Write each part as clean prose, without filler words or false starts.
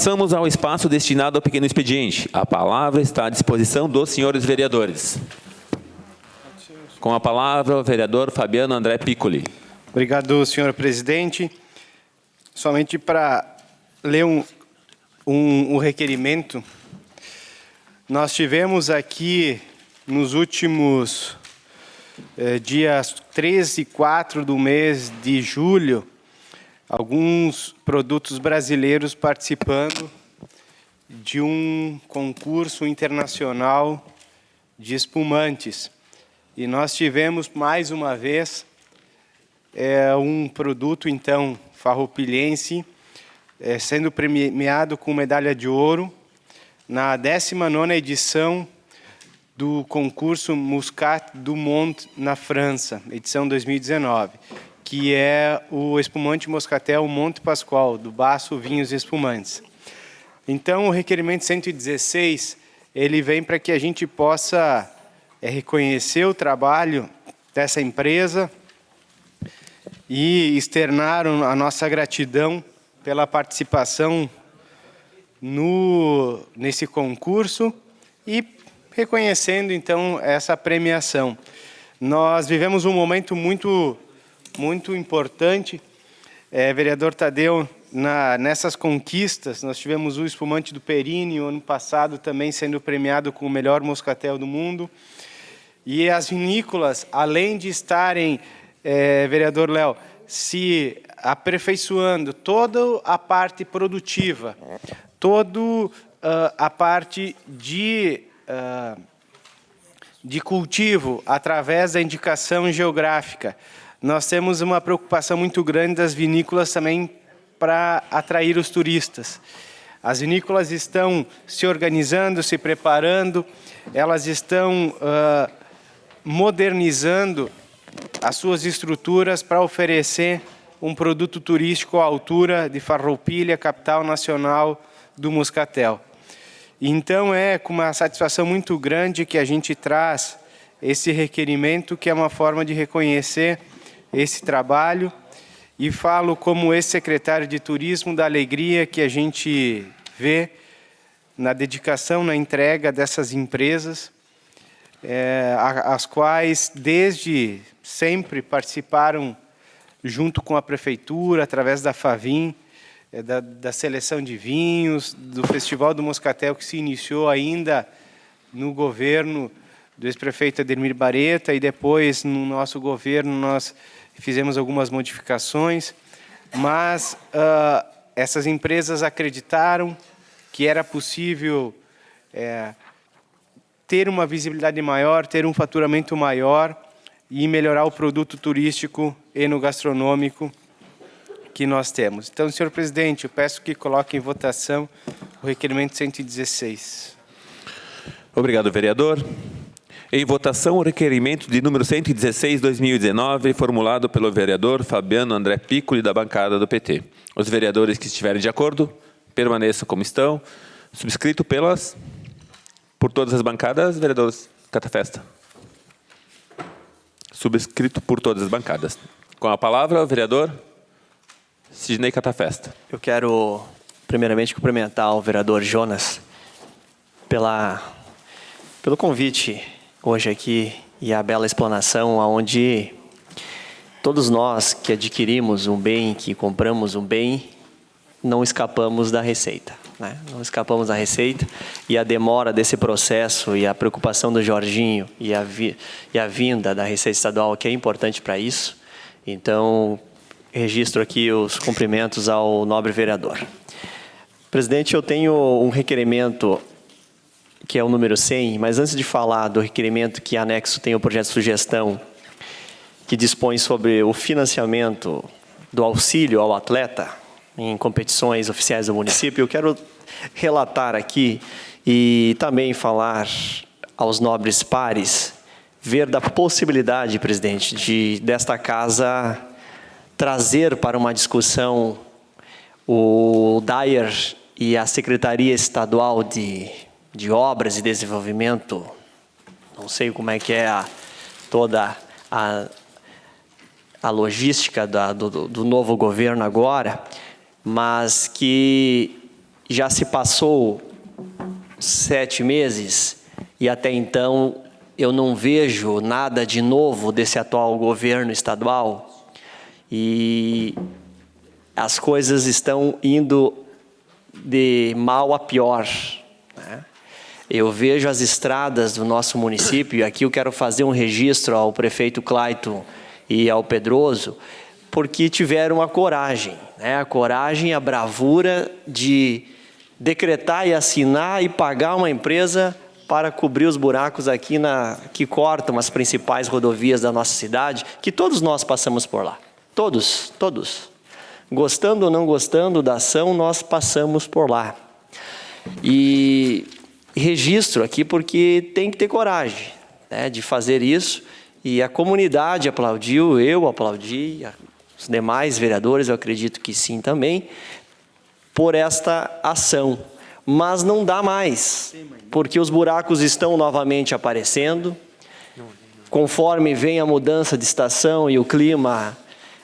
Passamos ao espaço destinado ao pequeno expediente. A palavra está à disposição dos senhores vereadores. Com a palavra, o vereador Fabiano André Piccoli. Obrigado, senhor presidente. Somente para ler um requerimento. Nós tivemos aqui, nos últimos dias 13 e 4 do mês de julho, alguns produtos brasileiros participando de um concurso internacional de espumantes. E nós tivemos, mais uma vez, um produto, então, farroupilhense, sendo premiado com medalha de ouro na 19ª edição do concurso Muscat du Monde na França, edição 2019, que é o espumante Moscatel Monte Pascoal, do Basso Vinhos e Espumantes. Então, o requerimento 116, ele vem para que a gente possa reconhecer o trabalho dessa empresa e externar a nossa gratidão pela participação nesse concurso e reconhecendo, então, essa premiação. Nós vivemos um momento muito importante, vereador Tadeu, nessas conquistas. Nós tivemos o espumante do Perini, ano passado, também sendo premiado com o melhor moscatel do mundo. E as vinícolas, além de estarem, vereador Léo, se aperfeiçoando toda a parte produtiva, toda a parte de cultivo, através da indicação geográfica, nós temos uma preocupação muito grande das vinícolas também para atrair os turistas. As vinícolas estão se organizando, se preparando, elas estão modernizando as suas estruturas para oferecer um produto turístico à altura de Farroupilha, capital nacional do moscatel. Então, é com uma satisfação muito grande que a gente traz esse requerimento, que é uma forma de reconhecer esse trabalho, e falo como ex-secretário de Turismo da alegria que a gente vê na dedicação, na entrega dessas empresas, as quais desde sempre participaram junto com a prefeitura, através da FAVIM, da seleção de vinhos, do Festival do Moscatel, que se iniciou ainda no governo do ex-prefeito Ademir Bareta, e depois, no nosso governo, nós fizemos algumas modificações, mas essas empresas acreditaram que era possível ter uma visibilidade maior, ter um faturamento maior e melhorar o produto turístico e gastronômico que nós temos. Então, senhor presidente, eu peço que coloque em votação o requerimento 116. Obrigado, vereador. Em votação, o requerimento de número 116/2019, formulado pelo vereador Fabiano André Piccoli, da bancada do PT. Os vereadores que estiverem de acordo, permaneçam como estão. Subscrito por todas as bancadas, vereador Catafesta. Subscrito por todas as bancadas. Com a palavra, o vereador Sidney Catafesta. Eu quero, primeiramente, cumprimentar o vereador Jonas pelo convite hoje aqui e a bela explanação, onde todos nós que adquirimos um bem, que compramos um bem, não escapamos da receita, né? Não escapamos da receita, e a demora desse processo e a preocupação do Jorginho e a vinda da Receita Estadual, que é importante para isso. Então, registro aqui os cumprimentos ao nobre vereador. Presidente, eu tenho um requerimento que é o número 100, mas antes de falar do requerimento que anexo tem o projeto de sugestão que dispõe sobre o financiamento do auxílio ao atleta em competições oficiais do município, eu quero relatar aqui e também falar aos nobres pares, ver da possibilidade, presidente, desta casa trazer para uma discussão o DAER e a Secretaria Estadual de Obras e Desenvolvimento. Não sei como é que é toda a logística do novo governo agora, mas que já se passou 7 meses e até então eu não vejo nada de novo desse atual governo estadual e as coisas estão indo de mal a pior, né? Eu vejo as estradas do nosso município, e aqui eu quero fazer um registro ao prefeito Clayton e ao Pedroso, porque tiveram a coragem, né? A coragem e a bravura de decretar e assinar e pagar uma empresa para cobrir os buracos aqui que cortam as principais rodovias da nossa cidade, que todos nós passamos por lá. Todos. Gostando ou não gostando da ação, nós passamos por lá. E registro aqui porque tem que ter coragem, né, de fazer isso. E a comunidade aplaudiu, eu aplaudi, os demais vereadores, eu acredito que sim também, por esta ação. Mas não dá mais, porque os buracos estão novamente aparecendo. Conforme vem a mudança de estação e o clima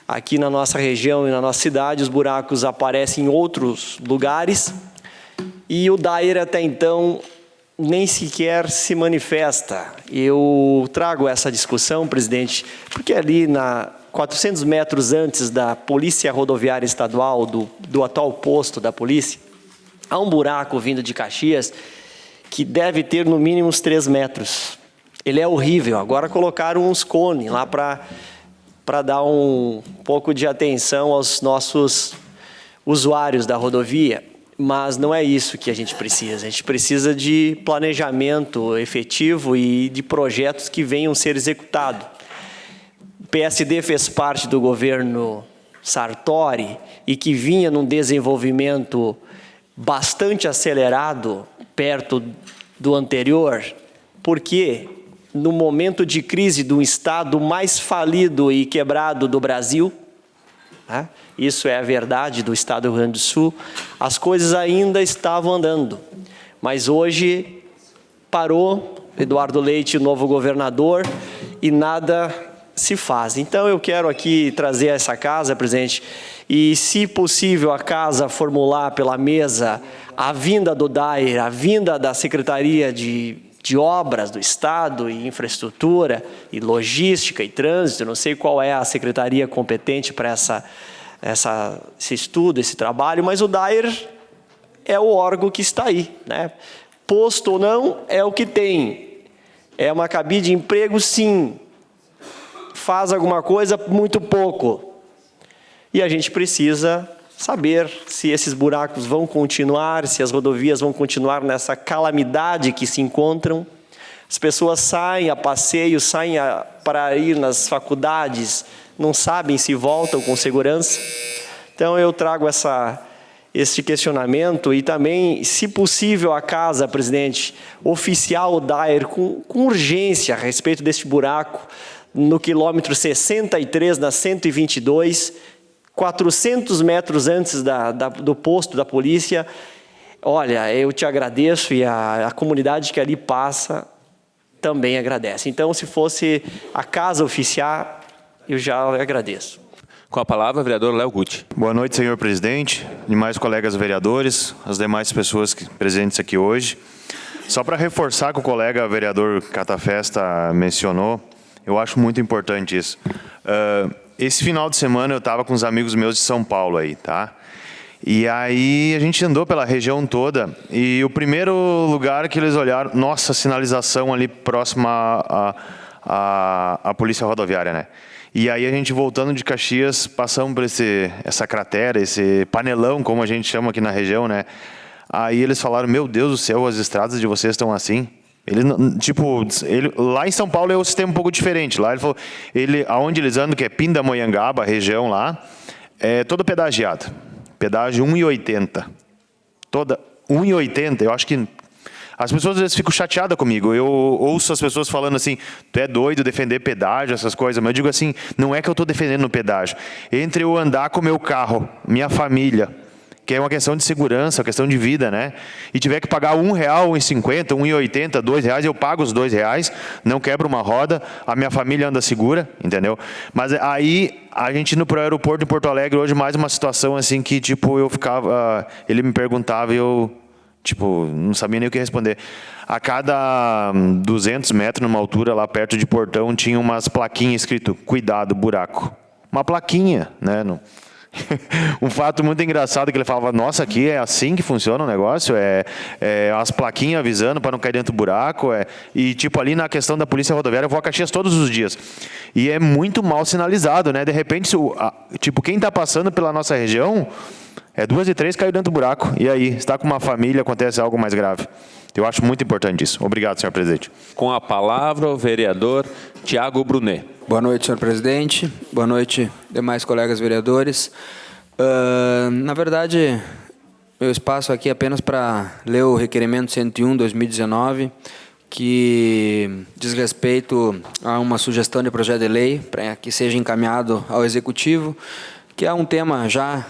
aqui na nossa região e na nossa cidade, os buracos aparecem em outros lugares. E o DAER até então nem sequer se manifesta. Eu trago essa discussão, presidente, porque ali 400 metros antes da Polícia Rodoviária Estadual, do atual posto da polícia, há um buraco vindo de Caxias que deve ter no mínimo uns 3 metros. Ele é horrível. Agora colocaram uns cones lá para dar um pouco de atenção aos nossos usuários da rodovia. Mas não é isso que a gente precisa. A gente precisa de planejamento efetivo e de projetos que venham ser executados. O PSD fez parte do governo Sartori e que vinha num desenvolvimento bastante acelerado perto do anterior, porque no momento de crise do estado mais falido e quebrado do Brasil, né? Isso é a verdade do estado do Rio Grande do Sul, as coisas ainda estavam andando, mas hoje parou Eduardo Leite, o novo governador, e nada se faz. Então eu quero aqui trazer essa casa, presidente, e se possível a casa formular pela mesa a vinda do DAER, a vinda da Secretaria de Obras do Estado e Infraestrutura e Logística e Trânsito, não sei qual é a secretaria competente para esse estudo, esse trabalho, mas o DAER é o órgão que está aí, né? Posto ou não, é o que tem. É uma cabide de emprego, sim. Faz alguma coisa, muito pouco. E a gente precisa saber se esses buracos vão continuar, se as rodovias vão continuar nessa calamidade que se encontram. As pessoas saem a passeio, para ir nas faculdades, não sabem se voltam com segurança. Então eu trago esse questionamento e também, se possível, a casa, presidente, oficial o DAER com urgência a respeito deste buraco no quilômetro 63, na 122, 400 metros antes do posto da polícia. Olha, eu te agradeço e a comunidade que ali passa também agradece. Então, se fosse a casa oficial, eu já agradeço. Com a palavra, vereador Léo Gutti. Boa noite, senhor presidente, demais colegas vereadores, as demais pessoas presentes aqui hoje. Só para reforçar que o colega vereador Catafesta mencionou, eu acho muito importante isso. Esse final de semana eu estava com uns amigos meus de São Paulo aí, tá? E aí a gente andou pela região toda e o primeiro lugar que eles olharam, nossa, sinalização ali próxima à polícia rodoviária, né? E aí a gente voltando de Caxias, passamos por essa cratera, esse panelão, como a gente chama aqui na região, né? Aí eles falaram, meu Deus do céu, as estradas de vocês estão assim? Lá em São Paulo é um sistema um pouco diferente. Lá ele falou, aonde eles andam, que é Pindamonhangaba, a região lá, é todo pedagiado. Pedágio 1,80. Toda 1,80. Eu acho que as pessoas às vezes ficam chateadas comigo. Eu ouço as pessoas falando assim, tu é doido defender pedágio, essas coisas. Mas eu digo assim, não é que eu estou defendendo o pedágio. Entre eu andar com o meu carro, minha família, que é uma questão de segurança, uma questão de vida, né? E tiver que pagar R$1, R$1,50, R$1,80, R$2, eu pago os R$2, não quebro uma roda, a minha família anda segura, entendeu? Mas aí, a gente indo para o aeroporto em Porto Alegre, hoje mais uma situação assim que, tipo, eu ficava... ele me perguntava e eu, tipo, não sabia nem o que responder. A cada 200 metros, numa altura lá perto de Portão, tinha umas plaquinhas escrito, cuidado, buraco. Uma plaquinha, né? Um fato muito engraçado que ele falava, nossa, aqui é assim que funciona o negócio, as plaquinhas avisando para não cair dentro do buraco, e tipo ali na questão da polícia rodoviária, eu vou a Caxias todos os dias, e é muito mal sinalizado, né? De repente, tipo, quem está passando pela nossa região, 2 e 3 caiu dentro do buraco, e aí, está com uma família, acontece algo mais grave. Eu acho muito importante isso. Obrigado, senhor presidente. Com a palavra, o vereador Tiago Brunet. Boa noite, senhor presidente. Boa noite, demais colegas vereadores. Na verdade, meu espaço aqui é apenas para ler o requerimento 101/2019, que diz respeito a uma sugestão de projeto de lei para que seja encaminhado ao Executivo, que é um tema já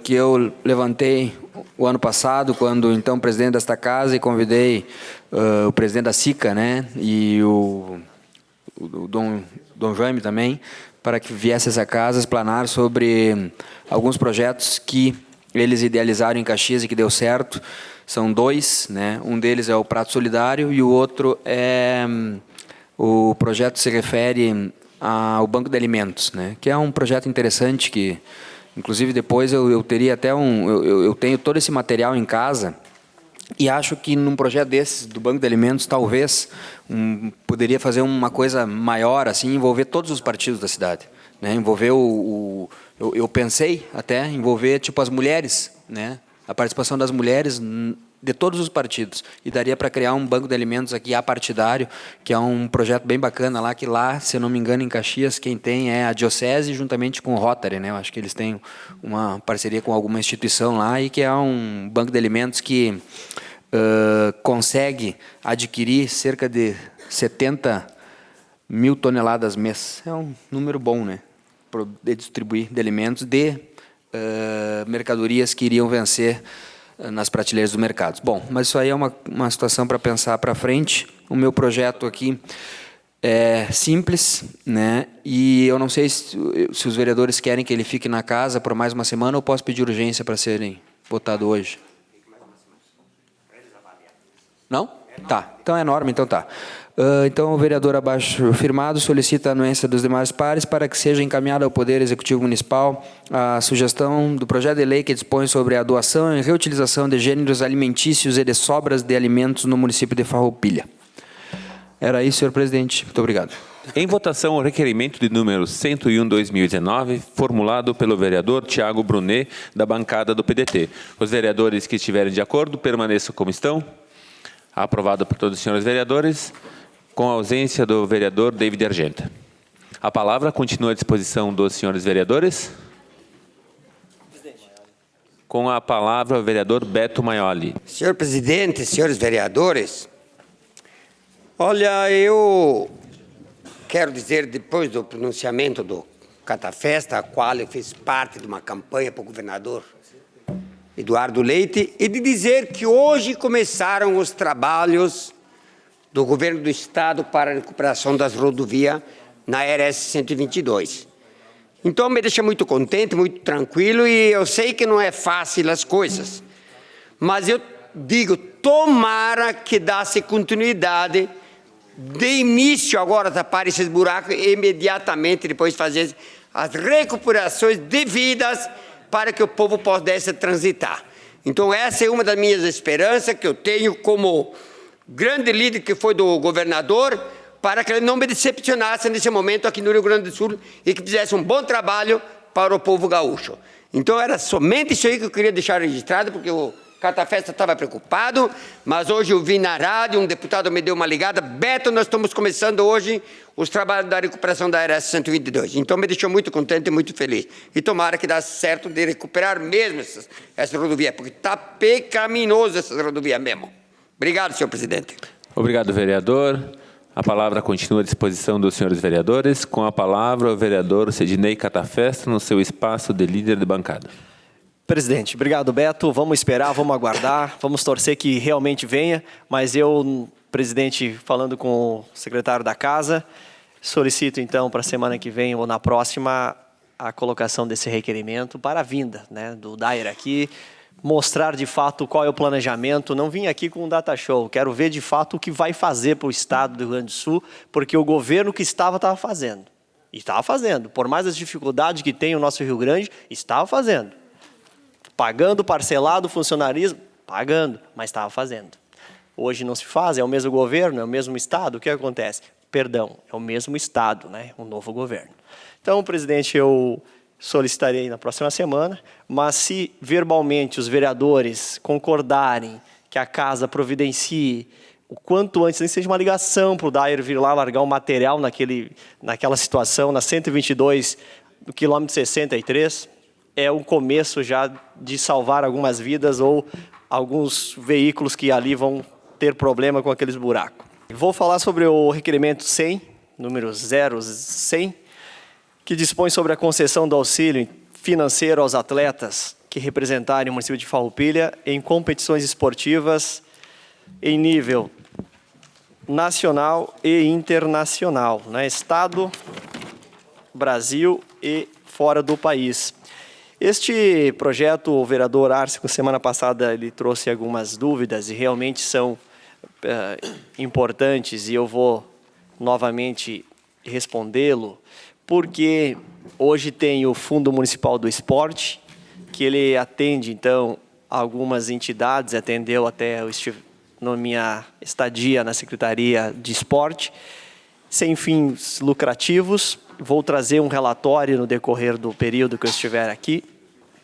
que eu levantei o ano passado, quando então presidente desta casa, e convidei o presidente da SICA, né, e o Dom Jaime também, para que viesse a essa casa explanar sobre alguns projetos que eles idealizaram em Caxias e que deu certo. São 2, né? Um deles é o Prato Solidário e o outro é o projeto se refere ao Banco de Alimentos, né? Que é um projeto interessante que, inclusive, depois eu teria até eu tenho todo esse material em casa. E acho que num projeto desses, do Banco de Alimentos, talvez poderia fazer uma coisa maior, assim, envolver todos os partidos da cidade, né? Envolver eu pensei até envolver tipo as mulheres, né? A participação das mulheres de todos os partidos, e daria para criar um banco de alimentos aqui apartidário, que é um projeto bem bacana lá, que lá, se eu não me engano, em Caxias, quem tem é a Diocese, juntamente com o Rotary, né? Eu acho que eles têm uma parceria com alguma instituição lá, e que é um banco de alimentos que consegue adquirir cerca de 70 mil toneladas mês. É um número bom, né? De distribuir de alimentos de mercadorias que iriam vencer nas prateleiras do mercado. Bom, mas isso aí é uma situação para pensar para frente. O meu projeto aqui é simples, né? E eu não sei se os vereadores querem que ele fique na casa por mais uma semana, ou posso pedir urgência para serem votado hoje. Não? Tá. Então é norma, então tá. Então, o vereador abaixo firmado solicita a anuência dos demais pares para que seja encaminhada ao Poder Executivo Municipal a sugestão do projeto de lei que dispõe sobre a doação e reutilização de gêneros alimentícios e de sobras de alimentos no município de Farroupilha. Era isso, senhor presidente. Muito obrigado. Em votação, o requerimento de número 101/2019, formulado pelo vereador Tiago Brunet, da bancada do PDT. Os vereadores que estiverem de acordo, permaneçam como estão. Aprovado por todos os senhores vereadores, com a ausência do vereador David Argenta. A palavra continua à disposição dos senhores vereadores. Com a palavra, o vereador Beto Maioli. Senhor presidente, senhores vereadores, olha, eu quero dizer, depois do pronunciamento do Catafesta, a qual eu fiz parte de uma campanha para o governador Eduardo Leite, e de dizer que hoje começaram os trabalhos do governo do estado para a recuperação das rodovias na RS 122. Então, me deixa muito contente, muito tranquilo, e eu sei que não é fácil as coisas, mas eu digo, tomara que dê-se continuidade, de início agora tapar esses buracos e imediatamente depois fazer as recuperações devidas para que o povo pudesse transitar. Então, essa é uma das minhas esperanças que eu tenho como grande líder que foi do governador, para que ele não me decepcionasse nesse momento aqui no Rio Grande do Sul e que fizesse um bom trabalho para o povo gaúcho. Então, era somente isso aí que eu queria deixar registrado, porque o Catafesta estava preocupado, mas hoje eu vi na rádio, um deputado me deu uma ligada, Beto, nós estamos começando hoje os trabalhos da recuperação da RS 122. Então, me deixou muito contente e muito feliz. E tomara que dê certo de recuperar mesmo essa rodovia, porque está pecaminosa essa rodovia mesmo. Obrigado, senhor presidente. Obrigado, vereador. A palavra continua à disposição dos senhores vereadores. Com a palavra, o vereador Sidney Catafesta, no seu espaço de líder de bancada. Presidente, obrigado, Beto. Vamos esperar, vamos aguardar, vamos torcer que realmente venha, mas eu, presidente, falando com o secretário da Casa, solicito então para a semana que vem ou na próxima a colocação desse requerimento para a vinda, né, do Dair aqui, mostrar de fato qual é o planejamento. Não vim aqui com um data show, quero ver de fato o que vai fazer para o Estado do Rio Grande do Sul, porque o governo que estava fazendo. E estava fazendo, por mais as dificuldades que tem o nosso Rio Grande, estava fazendo. Pagando parcelado funcionarismo, pagando, mas estava fazendo. Hoje não se faz, é o mesmo governo, é o mesmo Estado, o que acontece? Perdão, é o mesmo Estado, né? Um novo governo. Então, presidente, eu solicitarei na próxima semana, mas se verbalmente os vereadores concordarem que a Casa providencie o quanto antes, nem seja uma ligação para o Dair vir lá largar o material naquela situação, na 122, no quilômetro 63, é o começo já de salvar algumas vidas ou alguns veículos que ali vão ter problema com aqueles buracos. Vou falar sobre o requerimento 100, número 0100, que dispõe sobre a concessão do auxílio financeiro aos atletas que representarem o município de Farroupilha em competições esportivas em nível nacional e internacional, né? Estado, Brasil e fora do país. Este projeto, o vereador Arce, semana passada, ele trouxe algumas dúvidas e realmente são importantes, e eu vou novamente respondê-lo, porque hoje tem o Fundo Municipal do Esporte, que ele atende, então, algumas entidades, atendeu até na minha estadia na Secretaria de Esporte, sem fins lucrativos. Vou trazer um relatório no decorrer do período que eu estiver aqui,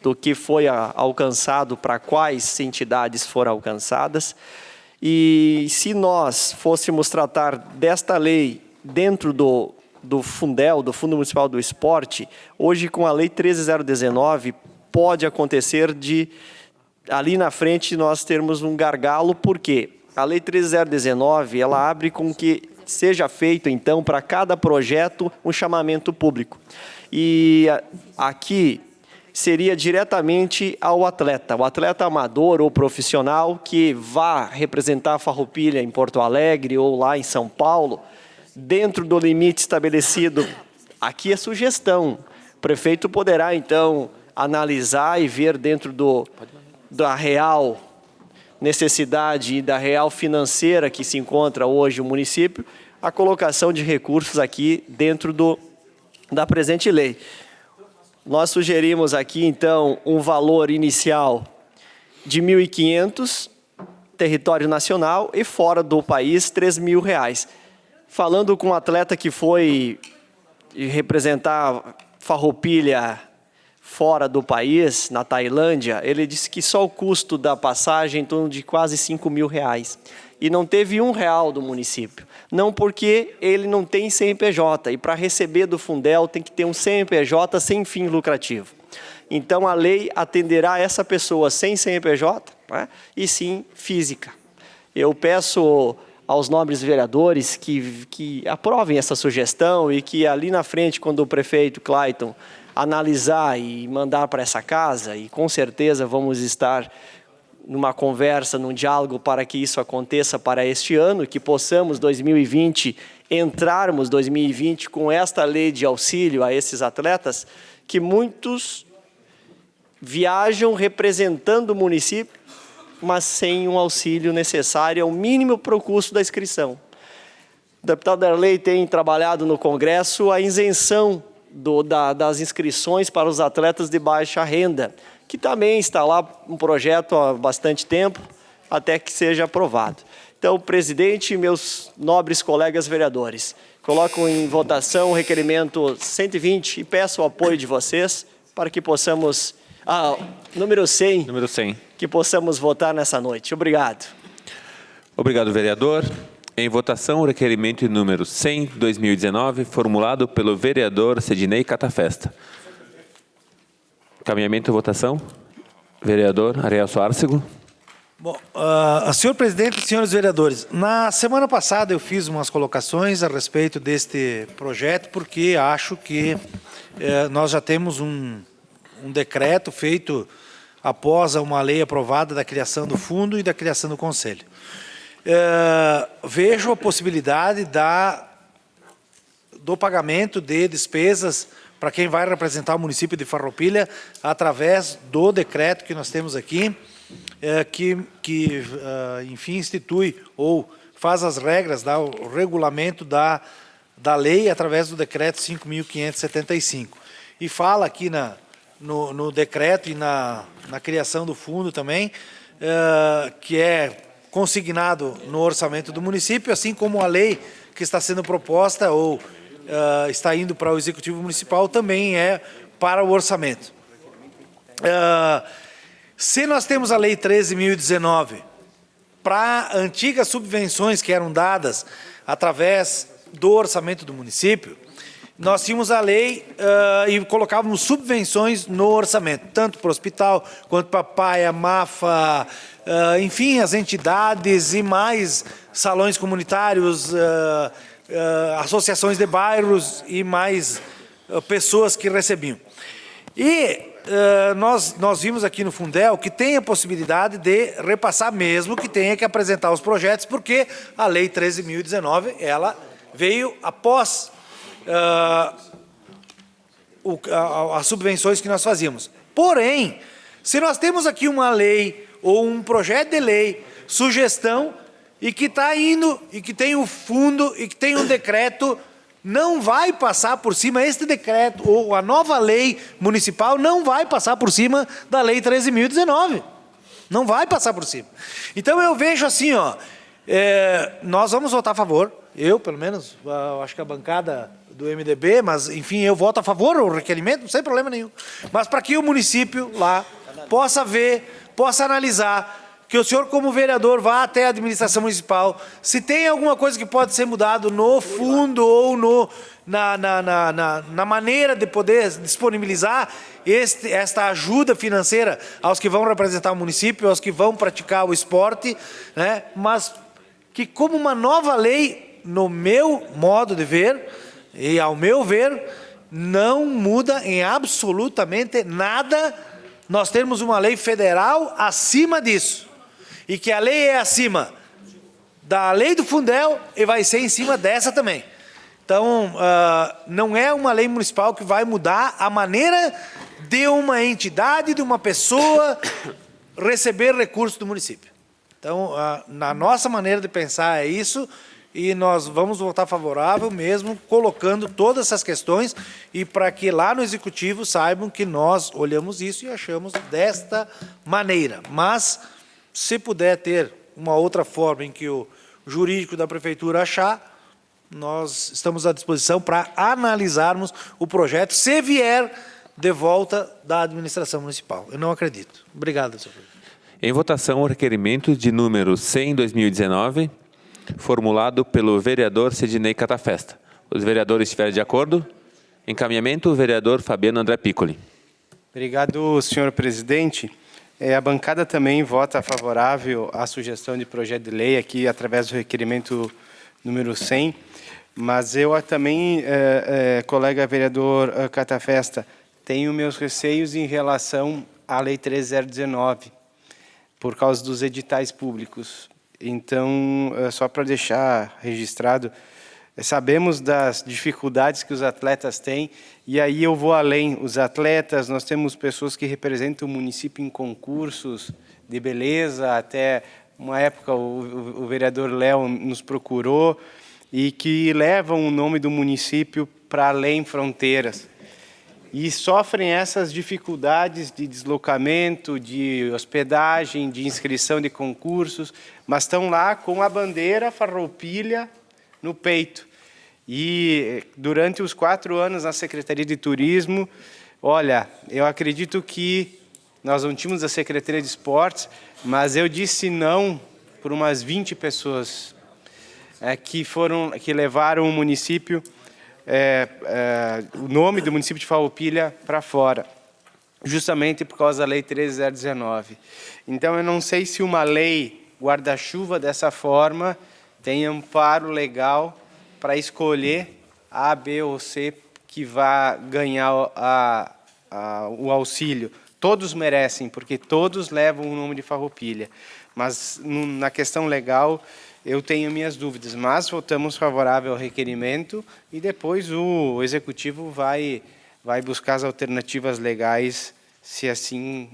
do que foi alcançado, para quais entidades foram alcançadas. E se nós fôssemos tratar desta lei dentro do Fundel, do Fundo Municipal do Esporte, hoje com a Lei 13.019, pode acontecer de, ali na frente, nós termos um gargalo, porque a Lei 13.019, ela abre com que seja feito, então, para cada projeto, um chamamento público. E aqui seria diretamente ao atleta, o atleta amador ou profissional que vá representar a Farroupilha em Porto Alegre ou lá em São Paulo, dentro do limite estabelecido. Aqui é sugestão. O prefeito poderá, então, analisar e ver dentro da real necessidade e da real financeira que se encontra hoje o município, a colocação de recursos aqui dentro da presente lei. Nós sugerimos aqui, então, um valor inicial de R$ 1.500, território nacional, e fora do país, R$ 3.000. Falando com um atleta que foi representar Farroupilha fora do país, na Tailândia, ele disse que só o custo da passagem em torno de quase R$ 5.000. E não teve R$1 do município. Não porque ele não tem CNPJ. E para receber do Fundel tem que ter um CNPJ sem fim lucrativo. Então a lei atenderá essa pessoa sem CNPJ, né, e sim física. Eu peço aos nobres vereadores que aprovem essa sugestão e que ali na frente, quando o prefeito Clayton analisar e mandar para essa casa, e com certeza vamos estar numa conversa, num diálogo para que isso aconteça para este ano, que possamos, 2020, entrarmos 2020 com esta lei de auxílio a esses atletas, que muitos viajam representando o município, mas sem um auxílio necessário, é o mínimo para o custo da inscrição. O deputado Darley tem trabalhado no Congresso a isenção das inscrições para os atletas de baixa renda, que também está lá um projeto há bastante tempo, até que seja aprovado. Então, presidente e meus nobres colegas vereadores, coloco em votação o requerimento 120 e peço o apoio de vocês para que possamos... número 100. Número 100. Que possamos votar nessa noite. Obrigado. Obrigado, vereador. Em votação, o requerimento número 100, 2019, formulado pelo vereador Sidnei Catafesta. Caminhamento e votação. Vereador Arielso Arcego. Bom, senhor presidente e senhores vereadores, na semana passada eu fiz umas colocações a respeito deste projeto, porque acho que nós já temos um decreto feito após uma lei aprovada da criação do fundo e da criação do conselho. Vejo a possibilidade do pagamento de despesas para quem vai representar o município de Farroupilha através do decreto que nós temos aqui, enfim, institui ou faz as regras, dá o regulamento da lei através do decreto 5.575. E fala aqui no decreto e na criação do fundo também, que é consignado no orçamento do município, assim como a lei que está sendo proposta ou está indo para o Executivo Municipal também é para o orçamento. Se nós temos a Lei 13.019 para antigas subvenções que eram dadas através do orçamento do município, nós tínhamos a lei e colocávamos subvenções no orçamento, tanto para o hospital, quanto para a PAI, a MAFA, enfim, as entidades e mais salões comunitários, associações de bairros e mais pessoas que recebiam. E nós vimos aqui no Fundel que tem a possibilidade de repassar mesmo que tenha que apresentar os projetos, porque a Lei 13.019, ela veio após as subvenções que nós fazíamos. Porém, se nós temos aqui uma lei ou um projeto de lei, sugestão, e que está indo, e que tem o fundo, e que tem um decreto, não vai passar por cima, este decreto, ou a nova lei municipal, não vai passar por cima da Lei 13.019. Não vai passar por cima. Então, eu vejo assim, nós vamos votar a favor, eu, pelo menos, acho que a bancada do MDB, mas, enfim, eu voto a favor do requerimento, sem problema nenhum. Mas para que o município lá possa ver, possa analisar, que o senhor, como vereador, vá até a administração municipal, se tem alguma coisa que pode ser mudado no fundo ou na maneira de poder disponibilizar esta ajuda financeira aos que vão representar o município, aos que vão praticar o esporte, né? Mas que, como uma nova lei, no meu modo de ver, e ao meu ver, não muda em absolutamente nada nós temos uma lei federal acima disso. E que a lei é acima da lei do Fundel e vai ser em cima dessa também. Então, não é uma lei municipal que vai mudar a maneira de uma entidade, de uma pessoa receber recursos do município. Então, na nossa maneira de pensar é isso, e nós vamos votar favorável mesmo, colocando todas essas questões, e para que lá no Executivo saibam que nós olhamos isso e achamos desta maneira. Mas, se puder ter uma outra forma em que o jurídico da Prefeitura achar, nós estamos à disposição para analisarmos o projeto, se vier de volta da administração municipal. Eu não acredito. Obrigado, senhor presidente. Em votação, o requerimento de número 100/2019, formulado pelo vereador Sidnei Catafesta. Os vereadores estiverem de acordo? Encaminhamento, o vereador Fabiano André Piccoli. Obrigado, senhor presidente. A bancada também vota favorável à sugestão de projeto de lei aqui através do requerimento número 100, mas eu também, colega vereador Catafesta, tenho meus receios em relação à Lei 13.019, por causa dos editais públicos. Então, só para deixar registrado, sabemos das dificuldades que os atletas têm, e aí eu vou além. Os atletas, nós temos pessoas que representam o município em concursos de beleza, até uma época o vereador Léo nos procurou, e que levam o nome do município para além fronteiras. E sofrem essas dificuldades de deslocamento, de hospedagem, de inscrição de concursos, mas estão lá com a bandeira Farroupilha no peito. E durante os 4 anos na Secretaria de Turismo, olha, eu acredito que nós não tínhamos a Secretaria de Esportes, mas eu disse não por umas 20 pessoas que levaram o município, o nome do município de Farroupilha para fora, justamente por causa da Lei 13.019. Então, eu não sei se uma lei guarda-chuva dessa forma tem amparo legal para escolher A, B ou C que vai ganhar o auxílio. todos merecem, porque todos levam o nome de Farroupilha. Mas na questão legal, eu tenho minhas dúvidas, mas votamos favorável ao requerimento e depois o Executivo vai buscar as alternativas legais, se assim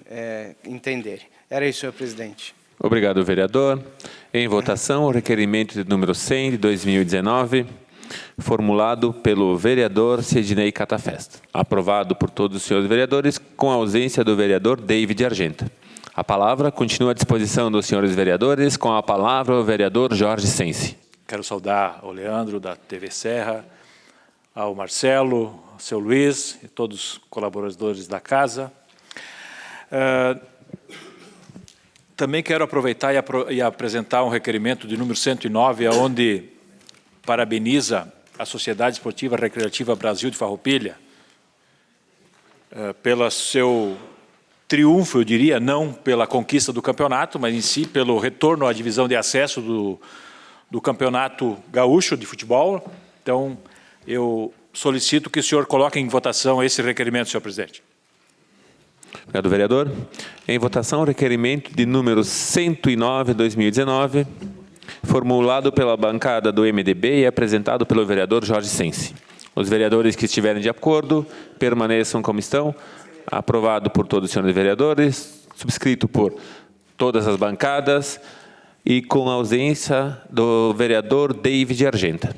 entenderem. Era isso, senhor presidente. Obrigado, vereador. Em votação, o requerimento de número 100 de 2019, formulado pelo vereador Sidnei Catafesta. Aprovado por todos os senhores vereadores, com a ausência do vereador David Argenta. A palavra continua à disposição dos senhores vereadores, com a palavra o vereador Jorge Sensi. Quero saudar o Leandro, da TV Serra, ao Marcelo, ao seu Luiz e todos os colaboradores da casa. Também quero aproveitar e apresentar um requerimento de número 109, onde parabeniza a Sociedade Esportiva Recreativa Brasil de Farroupilha pelo seu triunfo, eu diria, não pela conquista do campeonato, mas em si pelo retorno à divisão de acesso do Campeonato Gaúcho de Futebol. Então, eu solicito que o senhor coloque em votação esse requerimento, senhor presidente. Obrigado, vereador. Em votação, o requerimento de número 109, 2019, formulado pela bancada do MDB e apresentado pelo vereador Jorge Sensi. Os vereadores que estiverem de acordo, permaneçam como estão. Aprovado por todos os senhores vereadores, subscrito por todas as bancadas e com a ausência do vereador David Argenta.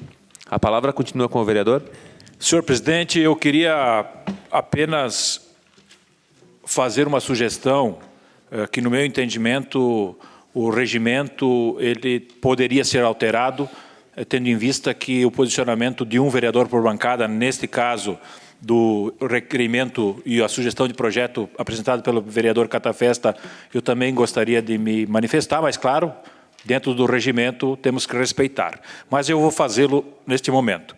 A palavra continua com o vereador. Senhor presidente, eu queria apenas fazer uma sugestão que, no meu entendimento, o regimento ele poderia ser alterado, tendo em vista que o posicionamento de um vereador por bancada, neste caso, do requerimento e a sugestão de projeto apresentado pelo vereador Catafesta, eu também gostaria de me manifestar, mas, claro, dentro do regimento temos que respeitar. Mas eu vou fazê-lo neste momento.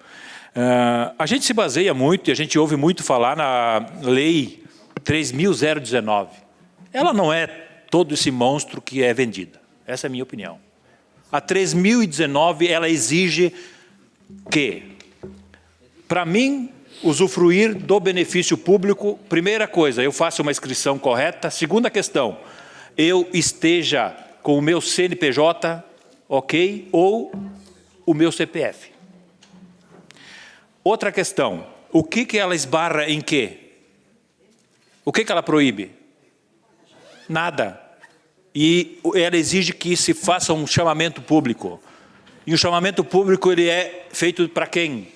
A gente se baseia muito, e a gente ouve muito falar na Lei 3.019. Ela não é todo esse monstro que é vendida. Essa é a minha opinião. A 3.019, ela exige que, para mim, usufruir do benefício público, primeira coisa, eu faço uma inscrição correta. Segunda questão, eu esteja com o meu CNPJ, ok, ou o meu CPF. Outra questão, o que ela esbarra em quê? O que ela proíbe? Nada. E ela exige que se faça um chamamento público. E o chamamento público ele é feito para quem?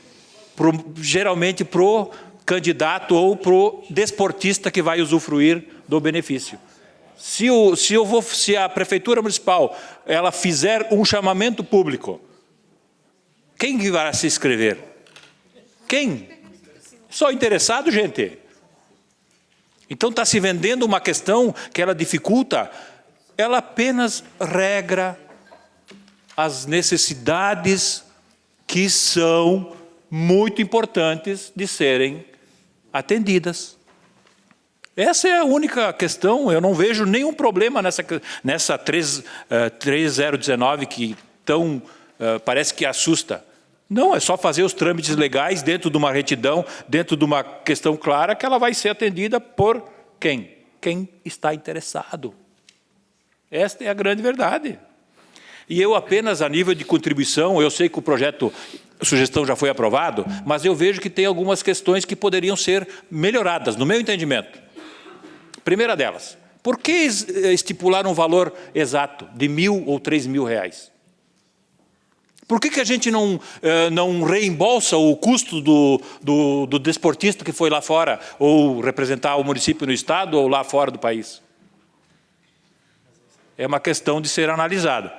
Geralmente para o candidato ou para o desportista que vai usufruir do benefício. Se a Prefeitura Municipal ela fizer um chamamento público, quem vai se inscrever? Quem? Só interessado, gente. Então está se vendendo uma questão que ela dificulta, ela apenas regra as necessidades que são muito importantes de serem atendidas. Essa é a única questão, eu não vejo nenhum problema nessa 3.019 que tão parece que assusta. Não, é só fazer os trâmites legais dentro de uma retidão, dentro de uma questão clara, que ela vai ser atendida por quem? Quem está interessado. Esta é a grande verdade. E eu apenas, a nível de contribuição, eu sei que o projeto, a sugestão já foi aprovado, mas eu vejo que tem algumas questões que poderiam ser melhoradas, no meu entendimento. Primeira delas, por que estipular um valor exato de R$1.000 ou R$3.000? Por que a gente não reembolsa o custo do desportista que foi lá fora, ou representar o município no estado, ou lá fora do país? É uma questão de ser analisada.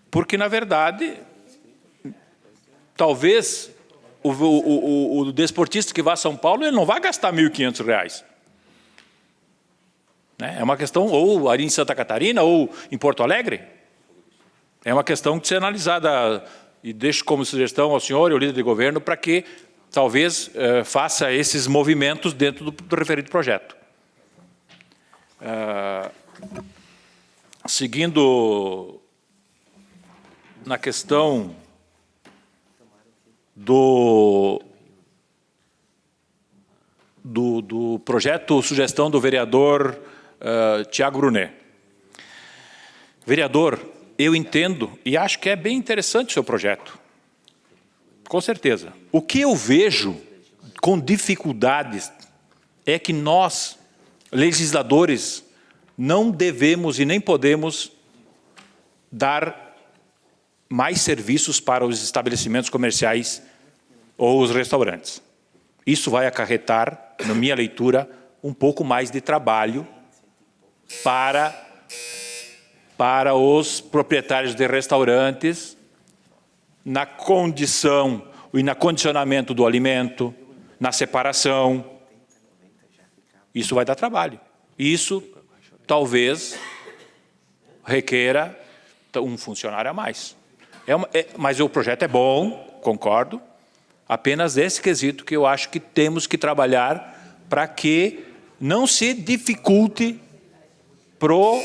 Porque, na verdade, talvez o desportista que vá a São Paulo ele não vai gastar R$1.500. É uma questão, ou ali em Santa Catarina, ou em Porto Alegre. É uma questão de ser analisada, e deixo como sugestão ao senhor e ao líder de governo para que, talvez, faça esses movimentos dentro do referido projeto. Seguindo na questão do projeto sugestão do vereador Tiago Brunet. Vereador, eu entendo e acho que é bem interessante o seu projeto. Com certeza. O que eu vejo com dificuldades é que nós, legisladores, não devemos e nem podemos dar mais serviços para os estabelecimentos comerciais ou os restaurantes. Isso vai acarretar, na minha leitura, um pouco mais de trabalho para os proprietários de restaurantes na condição e na condicionamento do alimento, na separação. Isso vai dar trabalho. Isso talvez requeira um funcionário a mais. Mas o projeto é bom, concordo, apenas esse quesito que eu acho que temos que trabalhar para que não se dificulte pro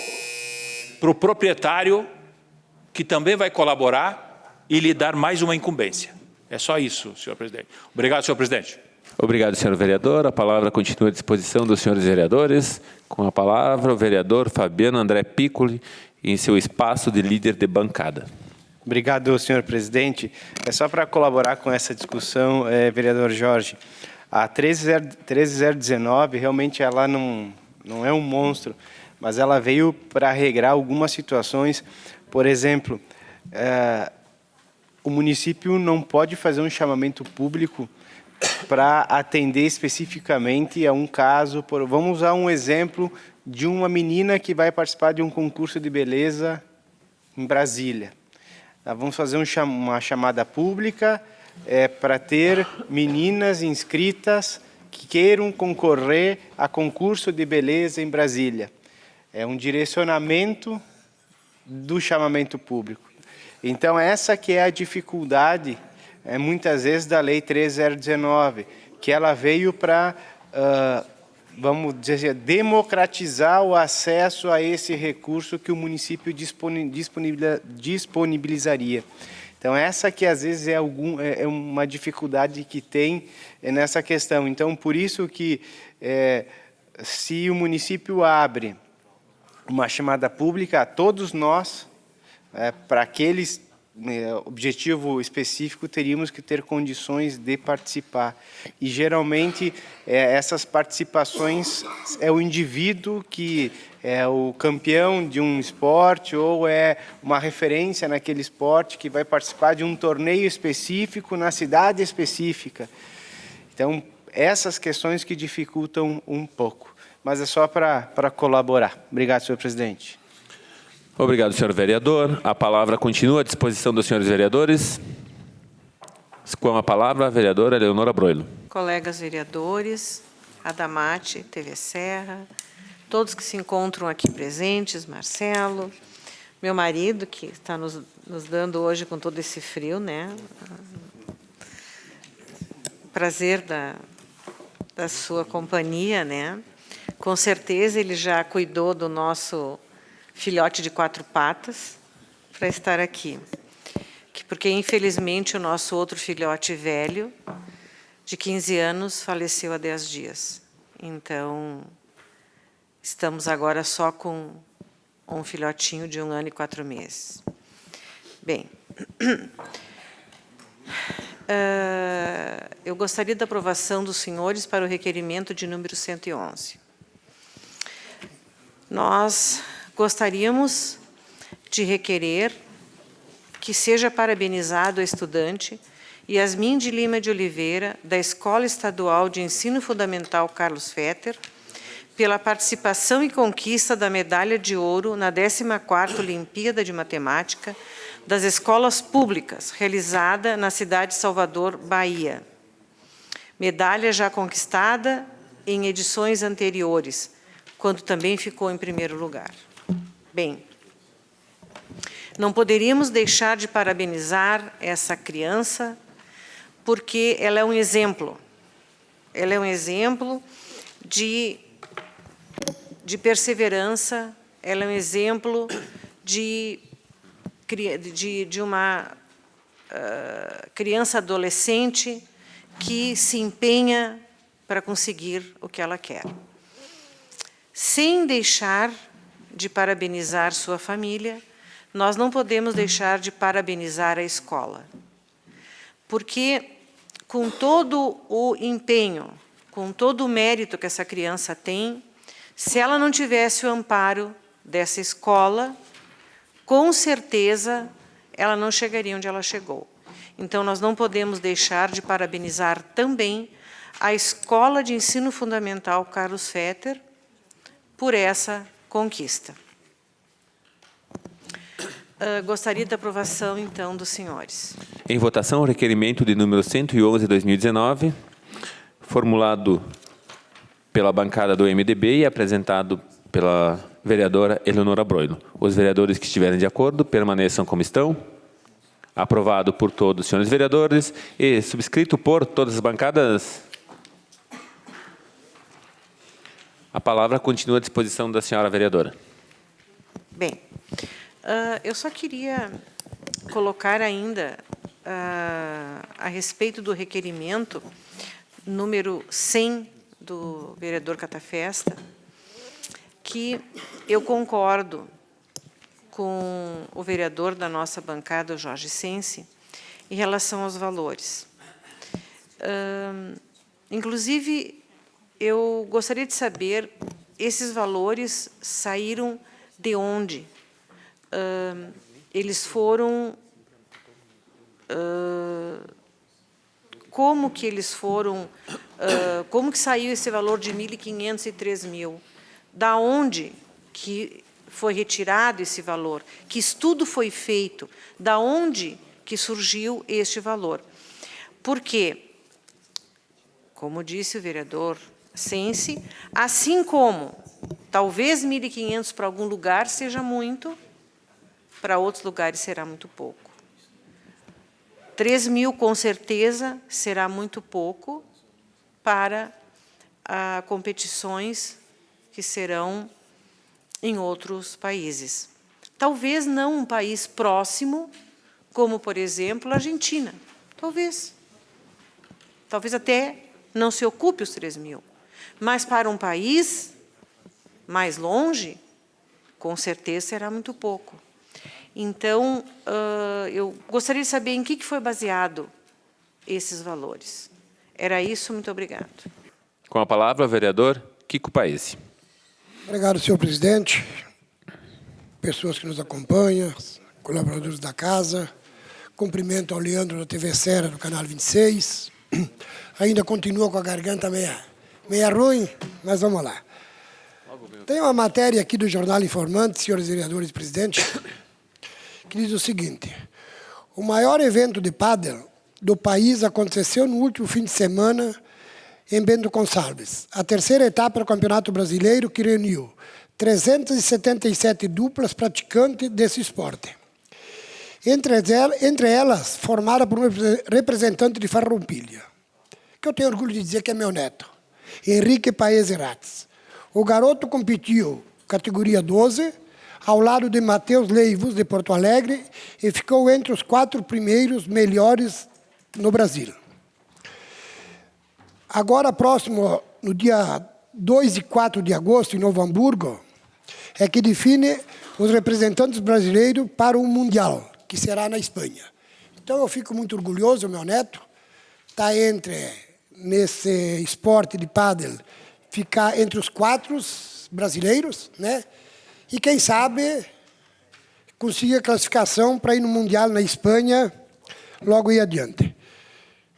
proprietário que também vai colaborar e lhe dar mais uma incumbência. É só isso, senhor presidente. Obrigado, senhor presidente. Obrigado, senhor vereador. A palavra continua à disposição dos senhores vereadores. Com a palavra, o vereador Fabiano André Piccoli, em seu espaço de líder de bancada. Obrigado, senhor presidente. É só para colaborar com essa discussão, vereador Jorge. A 13019, realmente ela não é um monstro, mas ela veio para regrar algumas situações. Por exemplo, o município não pode fazer um chamamento público para atender especificamente a um caso. Vamos usar um exemplo de uma menina que vai participar de um concurso de beleza em Brasília. Vamos fazer uma chamada pública para ter meninas inscritas que queiram concorrer a concurso de beleza em Brasília. É um direcionamento do chamamento público. Então, essa que é a dificuldade, muitas vezes, da Lei 13019, que ela veio para, vamos dizer, democratizar o acesso a esse recurso que o município disponibilizaria. Então, essa que às vezes é uma dificuldade que tem nessa questão. Então, por isso que, se o município abre uma chamada pública a todos nós, para aqueles objetivo específico, teríamos que ter condições de participar. E, geralmente, essas participações é o indivíduo que é o campeão de um esporte ou é uma referência naquele esporte que vai participar de um torneio específico na cidade específica. Então, essas questões que dificultam um pouco. Mas é só para colaborar. Obrigado, senhor presidente. Obrigado, senhor vereador. A palavra continua à disposição dos senhores vereadores. Com a palavra, a vereadora Eleonora Broilo. Colegas vereadores, Adamate, TV Serra, todos que se encontram aqui presentes, Marcelo, meu marido, que está nos dando hoje com todo esse frio, né? Prazer da sua companhia, né? Com certeza ele já cuidou do nosso filhote de 4 patas para estar aqui. Porque, infelizmente, o nosso outro filhote velho, de 15 anos, faleceu há 10 dias. Então, estamos agora só com um filhotinho de 1 ano e 4 meses. Bem, eu gostaria da aprovação dos senhores para o requerimento de número 111. Nós gostaríamos de requerer que seja parabenizado a estudante Yasmin de Lima de Oliveira, da Escola Estadual de Ensino Fundamental Carlos Fetter, pela participação e conquista da medalha de ouro na 14ª Olimpíada de Matemática das Escolas Públicas, realizada na cidade de Salvador, Bahia. Medalha já conquistada em edições anteriores, quando também ficou em primeiro lugar. Bem, não poderíamos deixar de parabenizar essa criança, porque ela é um exemplo. Ela é um exemplo de perseverança, ela é um exemplo de uma criança adolescente que se empenha para conseguir o que ela quer. Sem deixar de parabenizar sua família, nós não podemos deixar de parabenizar a escola. Porque, com todo o empenho, com todo o mérito que essa criança tem, se ela não tivesse o amparo dessa escola, com certeza ela não chegaria onde ela chegou. Então, nós não podemos deixar de parabenizar também a Escola de Ensino Fundamental Carlos Fetter por essa conquista. Gostaria da aprovação, então, dos senhores. Em votação, o requerimento de número 111/2019, formulado pela bancada do MDB e apresentado pela vereadora Eleonora Broilo. Os vereadores que estiverem de acordo permaneçam como estão. Aprovado por todos os senhores vereadores e subscrito por todas as bancadas. A palavra continua à disposição da senhora vereadora. Bem, eu só queria colocar ainda a respeito do requerimento número 100 do vereador Catafesta, que eu concordo com o vereador da nossa bancada, o Jorge Sensi, em relação aos valores. Inclusive, eu gostaria de saber, esses valores saíram de onde? Eles foram... como que eles foram... como que saiu esse valor de 1.500 e 3.000? Da onde que foi retirado esse valor? Que estudo foi feito? Da onde que surgiu este valor? Porque, como disse o vereador Sensi, assim como talvez 1.500 para algum lugar seja muito, para outros lugares será muito pouco. 3.000, com certeza, será muito pouco para competições que serão em outros países. Talvez não um país próximo, como, por exemplo, a Argentina. Talvez. Talvez até não se ocupe os 3.000. Mas para um país mais longe, com certeza será muito pouco. Então, eu gostaria de saber em que foi baseado esses valores. Era isso, muito obrigado. Com a palavra, o vereador Kiko Paese. Obrigado, senhor presidente, pessoas que nos acompanham, colaboradores da casa. Cumprimento ao Leandro da TV Serra, do Canal 26. Ainda continua com a garganta meia ruim, mas vamos lá. Tem uma matéria aqui do Jornal Informante, senhores vereadores e presidente, que diz o seguinte: o maior evento de pádel do país aconteceu no último fim de semana em Bento Gonçalves, a terceira etapa do Campeonato Brasileiro, que reuniu 377 duplas praticantes desse esporte. Entre elas, formada por um representante de Farroupilha, que eu tenho orgulho de dizer que é meu neto, Henrique Paese Ratz. O garoto competiu categoria 12, ao lado de Matheus Leivos, de Porto Alegre, e ficou entre os 4 primeiros melhores no Brasil. Agora, próximo, no dia 2 e 4 de agosto, em Novo Hamburgo, é que define os representantes brasileiros para o Mundial, que será na Espanha. Então, eu fico muito orgulhoso, meu neto, está nesse esporte de pádel, ficar entre os 4 brasileiros, né? E, quem sabe, conseguir a classificação para ir no Mundial na Espanha logo aí adiante.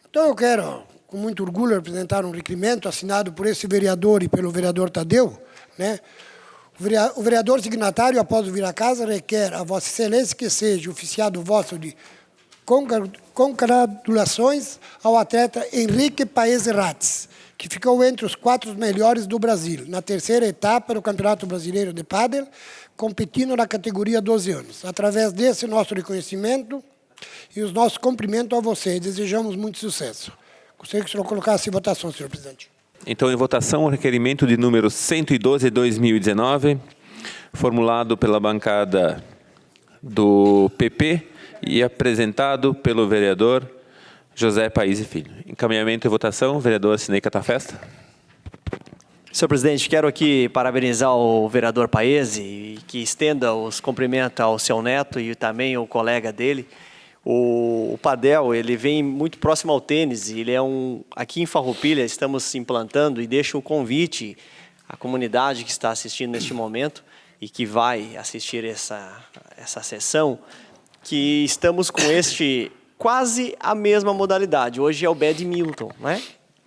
Então, eu quero, com muito orgulho, apresentar um requerimento assinado por esse vereador e pelo vereador Tadeu, né? O vereador signatário, após vir a casa, requer a Vossa Excelência que seja oficiado o voto de congratulações ao atleta Henrique Paese Ratz, que ficou entre os 4 melhores do Brasil, na terceira etapa do Campeonato Brasileiro de Pádel, competindo na categoria 12 anos. Através desse nosso reconhecimento e os nossos cumprimentos a você, desejamos muito sucesso. Gostaria que o senhor colocasse em votação, senhor presidente. Então, em votação, o requerimento de número 112/2019, formulado pela bancada do PP e apresentado pelo vereador José Paese Filho. Encaminhamento e votação, vereador Sinei Catafesta. Senhor presidente, quero aqui parabenizar o vereador Paese e que estenda os cumprimentos ao seu neto e também ao colega dele. O padel, ele vem muito próximo ao tênis, ele é aqui em Farroupilha estamos implantando e deixo um convite à comunidade que está assistindo neste momento e que vai assistir essa sessão, que estamos com quase a mesma modalidade. Hoje é o badminton, né?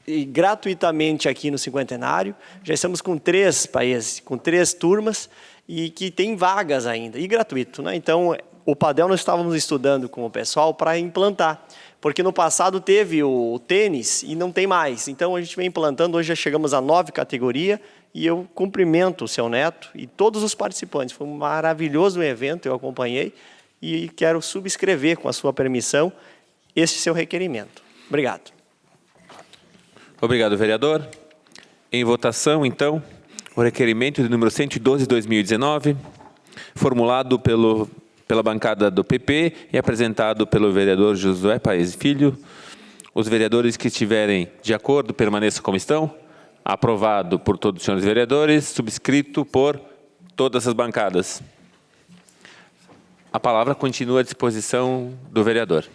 E gratuitamente aqui no Cinquentenário, já estamos com 3 países, com 3 turmas, e que tem vagas ainda, e gratuito, né? Então, o padel nós estávamos estudando com o pessoal para implantar, porque no passado teve o tênis e não tem mais. Então, a gente vem implantando, hoje já chegamos a 9 categorias, e eu cumprimento o seu neto e todos os participantes. Foi um maravilhoso evento, eu acompanhei, e quero subscrever, com a sua permissão, este seu requerimento. Obrigado. Obrigado, vereador. Em votação, então, o requerimento de número 112/2019, formulado pela bancada do PP e apresentado pelo vereador Josué Paese Filho. Os vereadores que estiverem de acordo permaneçam como estão. Aprovado por todos os senhores vereadores, subscrito por todas as bancadas. A palavra continua à disposição do vereador.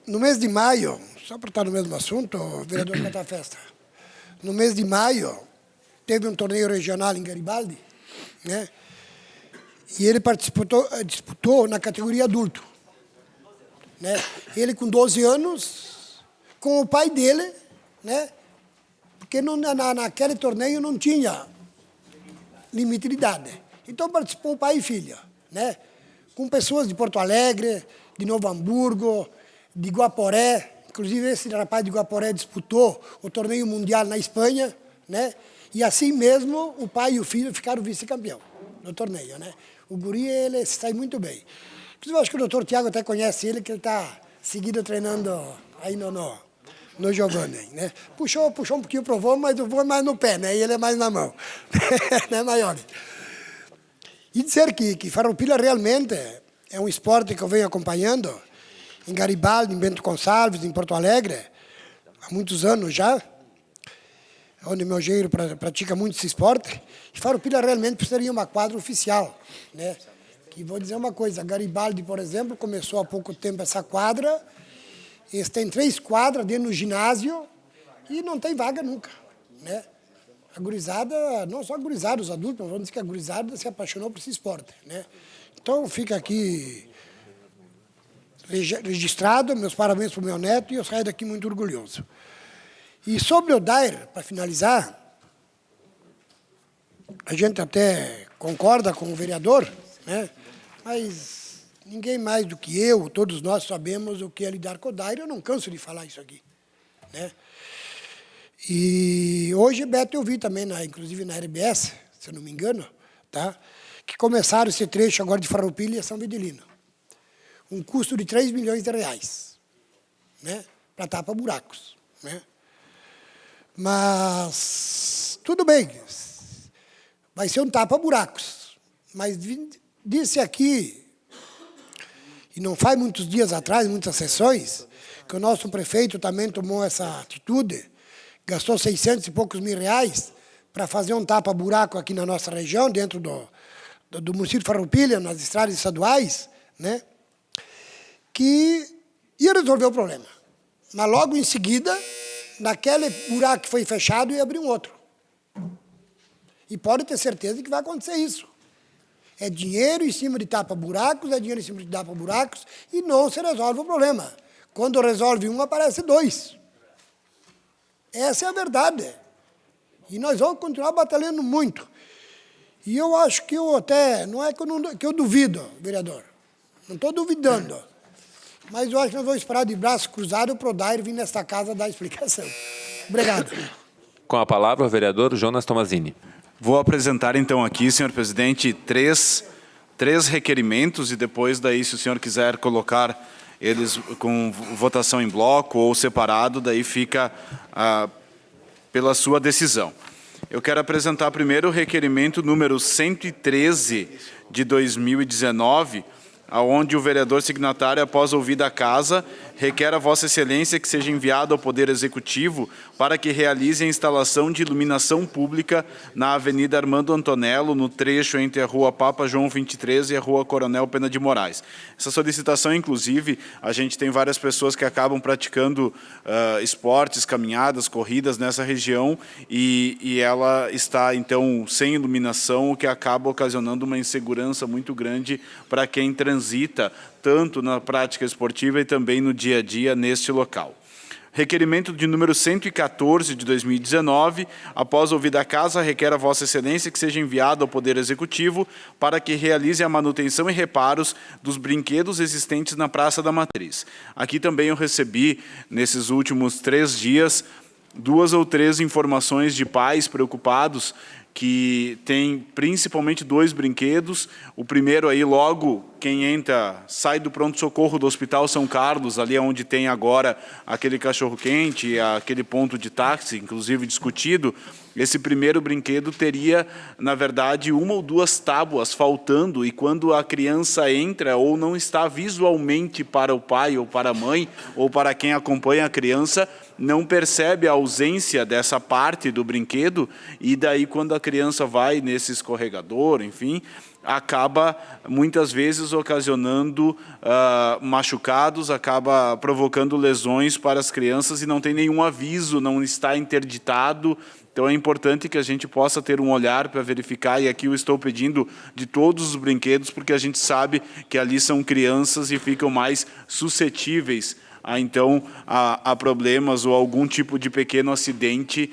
No mês de maio, só para estar no mesmo assunto, vereador Catafesta, no mês de maio, teve um torneio regional em Garibaldi, né? E ele disputou na categoria adulto, né? Ele com 12 anos, com o pai dele, né? Porque naquele torneio não tinha limite de idade. Então participou o pai e filha, né? Com pessoas de Porto Alegre, de Novo Hamburgo, de Guaporé. Inclusive, esse rapaz de Guaporé disputou o torneio mundial na Espanha, né? E assim mesmo, o pai e o filho ficaram vice-campeão no torneio, né? O guri, ele sai muito bem. Inclusive, eu acho que o doutor Tiago até conhece ele, que ele está seguido treinando aí no Giovanni, né? Puxou um pouquinho pro voo, mas o voo é mais no pé, né? E ele é mais na mão, né, maior? E dizer que Farroupilha realmente é um esporte que eu venho acompanhando, em Garibaldi, em Bento Gonçalves, em Porto Alegre, há muitos anos já, onde meu genro pratica muito esse esporte. E Farroupilha realmente precisaria uma quadra oficial, né? Que vou dizer uma coisa, Garibaldi, por exemplo, começou há pouco tempo essa quadra, eles têm 3 quadras dentro do ginásio e não tem vaga nunca, né? A gurizada, não só a gurizada, os adultos, mas vamos dizer que a gurizada se apaixonou por esse esporte, né? Então fica aqui registrado, meus parabéns para o meu neto, e eu saio daqui muito orgulhoso. E sobre o Dair, para finalizar, a gente até concorda com o vereador, né? Mas ninguém mais do que eu, todos nós sabemos o que é lidar com o Dair, eu não canso de falar isso aqui, né? E hoje, Beto, eu vi também, inclusive na RBS, se eu não me engano, tá? Que começaram esse trecho agora de Farroupilha a São Videlino. Um custo de 3 milhões de reais, né? Para tapar buracos, né? Mas, tudo bem, vai ser um tapa-buracos. Mas disse aqui, e não faz muitos dias atrás, muitas sessões, que o nosso prefeito também tomou essa atitude, gastou 600 e poucos mil reais para fazer um tapa-buraco aqui na nossa região, dentro do município de Farroupilha, nas estradas estaduais, né? Que ia resolver o problema. Mas logo em seguida, naquele buraco que foi fechado, ia abrir um outro. E pode ter certeza que vai acontecer isso. É dinheiro em cima de tapa-buracos, é dinheiro em cima de tapa-buracos, e não se resolve o problema. Quando resolve um, aparece 2. Essa é a verdade. E nós vamos continuar batalhando muito. E eu acho que eu até, não é que eu duvido, vereador, não estou duvidando, mas eu acho que nós vamos esperar de braço cruzado para o Dair vir nesta casa dar explicação. Obrigado. Com a palavra, o vereador Jonas Tomazini. Vou apresentar, então, aqui, senhor presidente, três requerimentos e depois, daí, se o senhor quiser colocar eles com votação em bloco ou separado, daí fica pela sua decisão. Eu quero apresentar primeiro o requerimento número 113 de 2019, aonde o vereador signatário, após ouvida a casa, requer a Vossa Excelência que seja enviado ao Poder Executivo para que realize a instalação de iluminação pública na Avenida Armando Antonello, no trecho entre a Rua Papa João 23 e a Rua Coronel Pena de Moraes. Essa solicitação, inclusive, a gente tem várias pessoas que acabam praticando esportes, caminhadas, corridas nessa região e ela está, então, sem iluminação, o que acaba ocasionando uma insegurança muito grande para quem transita, tanto na prática esportiva e também no dia a dia neste local. Requerimento de número 114 de 2019, após ouvida a casa, requer a Vossa Excelência que seja enviado ao Poder Executivo para que realize a manutenção e reparos dos brinquedos existentes na Praça da Matriz. Aqui também eu recebi, nesses últimos 3 dias, 2 ou 3 informações de pais preocupados que tem principalmente 2 brinquedos. O primeiro aí, logo, quem entra, sai do pronto-socorro do Hospital São Carlos, ali onde tem agora aquele cachorro-quente, aquele ponto de táxi, inclusive discutido. Esse primeiro brinquedo teria, na verdade, 1 ou 2 tábuas faltando, e quando a criança entra ou não está visualmente para o pai ou para a mãe, ou para quem acompanha a criança, não percebe a ausência dessa parte do brinquedo, e daí quando a criança vai nesse escorregador, enfim, acaba muitas vezes ocasionando machucados, acaba provocando lesões para as crianças e não tem nenhum aviso, não está interditado. Então é importante que a gente possa ter um olhar para verificar, e aqui eu estou pedindo de todos os brinquedos, porque a gente sabe que ali são crianças e ficam mais suscetíveis a problemas ou algum tipo de pequeno acidente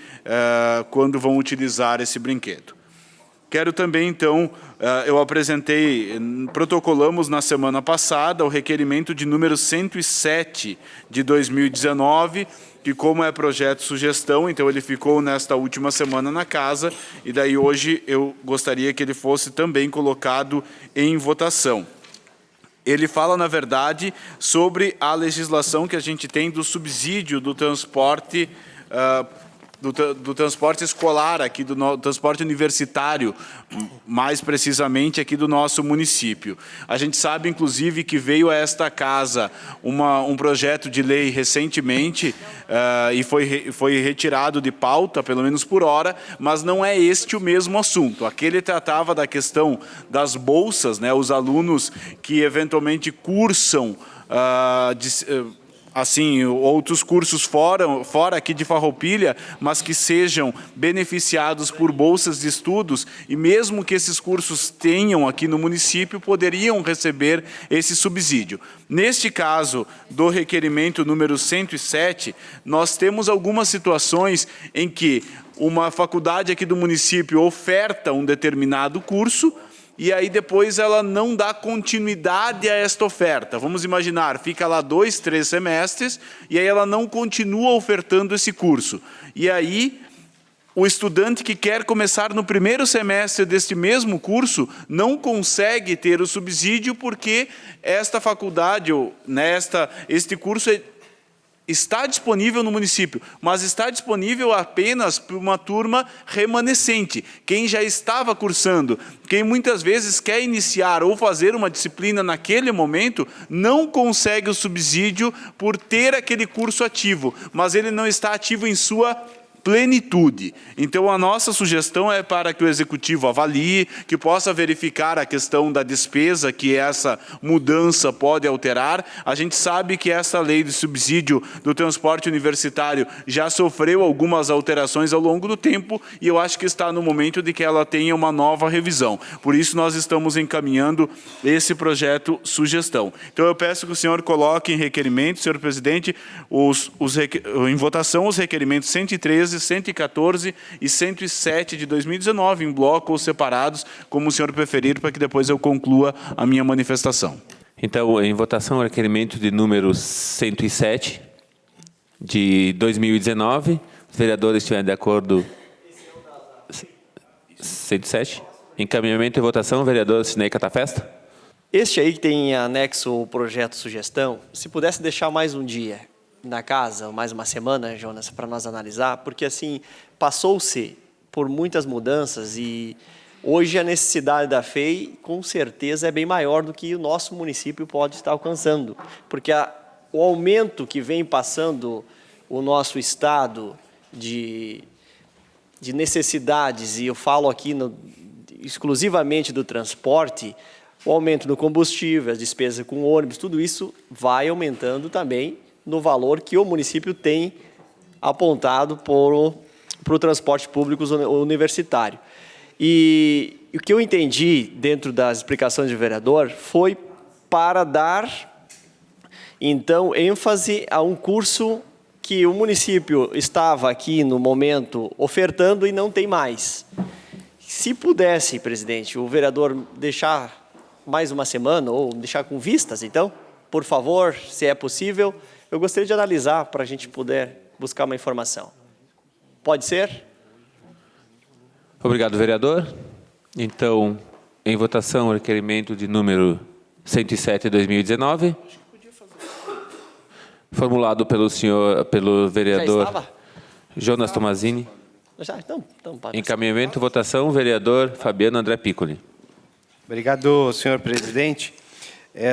quando vão utilizar esse brinquedo. Quero também, então, protocolamos na semana passada o requerimento de número 107 de 2019, que como é projeto sugestão, então ele ficou nesta última semana na casa, e daí hoje eu gostaria que ele fosse também colocado em votação. Ele fala, na verdade, sobre a legislação que a gente tem do subsídio do transporte do transporte escolar, aqui do transporte universitário, mais precisamente aqui do nosso município. A gente sabe, inclusive, que veio a esta casa um projeto de lei recentemente e foi retirado de pauta, pelo menos por hora, mas não é este o mesmo assunto. Aquele tratava da questão das bolsas, né, os alunos que eventualmente cursam assim, outros cursos fora aqui de Farroupilha, mas que sejam beneficiados por bolsas de estudos, e mesmo que esses cursos tenham aqui no município, poderiam receber esse subsídio. Neste caso do requerimento número 107, nós temos algumas situações em que uma faculdade aqui do município oferta um determinado curso, e aí depois ela não dá continuidade a esta oferta. Vamos imaginar, fica lá 2, 3 semestres, e aí ela não continua ofertando esse curso. E aí o estudante que quer começar no primeiro semestre deste mesmo curso não consegue ter o subsídio, porque esta faculdade, ou este curso está disponível no município, mas está disponível apenas para uma turma remanescente. Quem já estava cursando, quem muitas vezes quer iniciar ou fazer uma disciplina naquele momento, não consegue o subsídio por ter aquele curso ativo, mas ele não está ativo em sua plenitude. Então a nossa sugestão é para que o Executivo avalie, que possa verificar a questão da despesa que essa mudança pode alterar. A gente sabe que essa lei de subsídio do transporte universitário já sofreu algumas alterações ao longo do tempo, e eu acho que está no momento de que ela tenha uma nova revisão. Por isso nós estamos encaminhando esse projeto sugestão. Então eu peço que o senhor coloque em requerimento, senhor presidente, em votação os requerimentos 113, 114 e 107 de 2019, em bloco ou separados, como o senhor preferir, para que depois eu conclua a minha manifestação. Então, em votação, o requerimento de número 107 de 2019. Os vereadores estiverem de acordo. 107. Encaminhamento e votação, vereador Sinei Catafesta. Este aí que tem em anexo o projeto sugestão, se pudesse deixar mais um dia na casa, mais uma semana, Jonas, para nós analisar, porque assim, passou-se por muitas mudanças e Hoje a necessidade da FEI, com certeza, é bem maior do que o nosso município pode estar alcançando, porque o aumento que vem passando o nosso estado de necessidades, e eu falo aqui exclusivamente do transporte, o aumento do combustível, as despesas com ônibus, tudo isso vai aumentando também no valor que o município tem apontado para o transporte público universitário. E o que eu entendi dentro das explicações do vereador foi para dar, então, ênfase a um curso que o município estava aqui no momento ofertando e não tem mais. Se pudesse, presidente, o vereador deixar mais uma semana ou deixar com vistas, então, por favor, se é possível, eu gostaria de analisar para a gente poder buscar uma informação. Pode ser? Obrigado, vereador. Então, em votação, o requerimento de número 107 de 2019, formulado pelo vereador Jonas Tomazini. Já, então, Encaminhamento, votação, vereador Fabiano André Piccoli. Obrigado, senhor presidente.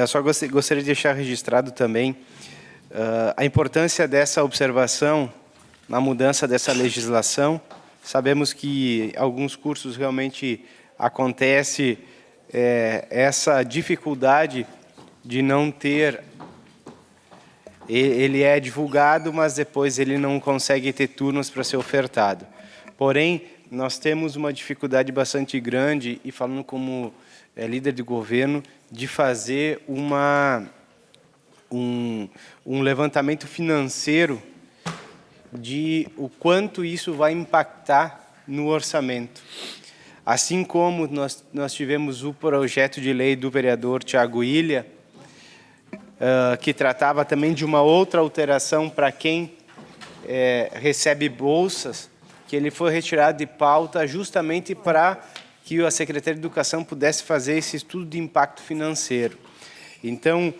Só gostaria de deixar registrado também a importância dessa observação na mudança dessa legislação. Sabemos que alguns cursos realmente acontece essa dificuldade de não ter. Ele é divulgado, mas depois ele não consegue ter turnos para ser ofertado. Porém, nós temos uma dificuldade bastante grande, e falando como líder de governo, de fazer um levantamento financeiro de o quanto isso vai impactar no orçamento. Assim como nós tivemos o projeto de lei do vereador Thiago Ilha, que tratava também de uma outra alteração para quem recebe bolsas, que ele foi retirado de pauta justamente para que a Secretaria de Educação pudesse fazer esse estudo de impacto financeiro. Então,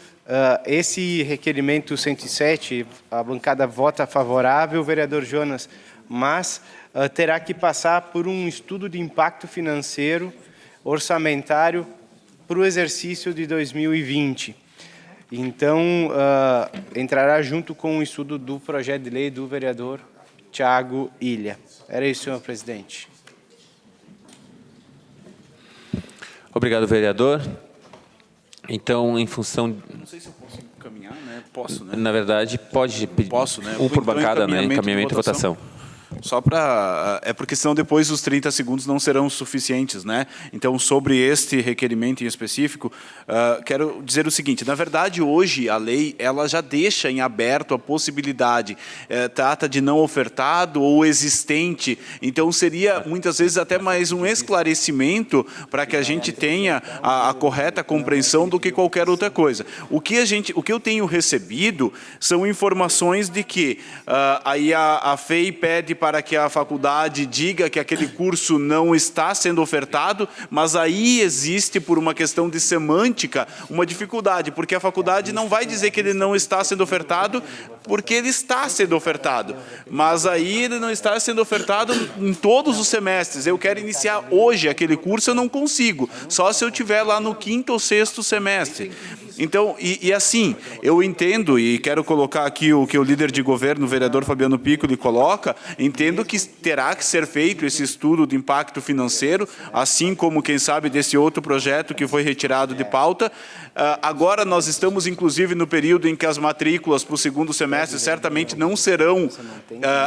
esse requerimento 107, a bancada vota favorável, vereador Jonas, mas terá que passar por um estudo de impacto financeiro orçamentário para o exercício de 2020. Então, entrará junto com o estudo do projeto de lei do vereador Thiago Ilha. Era isso, senhor presidente. Obrigado, vereador. Então, em função... Não sei se eu posso encaminhar, né? Posso, né? Na verdade, pode pedir. Posso, né? Um por Então, bancada, né? Encaminhamento e votação. Só para... porque senão depois os 30 segundos não serão suficientes, né? Então, sobre este requerimento em específico, quero dizer o seguinte, na verdade, hoje, a lei, ela já deixa em aberto a possibilidade, trata de não ofertado ou existente, então seria, muitas vezes, até mais um esclarecimento para que a gente tenha a correta compreensão do que qualquer outra coisa. O que eu tenho recebido são informações de que aí a FEI pede para que a faculdade diga que aquele curso não está sendo ofertado, mas aí existe, por uma questão de semântica, uma dificuldade, porque a faculdade não vai dizer que ele não está sendo ofertado, porque ele está sendo ofertado, mas aí ele não está sendo ofertado em todos os semestres. Eu quero iniciar hoje aquele curso, eu não consigo, só se eu estiver lá no 5º ou 6º semestre. Então, e assim, eu entendo, e quero colocar aqui o que o líder de governo, o vereador Fabiano Piccoli, coloca, entendo que terá que ser feito esse estudo de impacto financeiro, assim como, quem sabe, desse outro projeto que foi retirado de pauta. Agora nós estamos, inclusive, no período em que as matrículas para o 2º semestre certamente não serão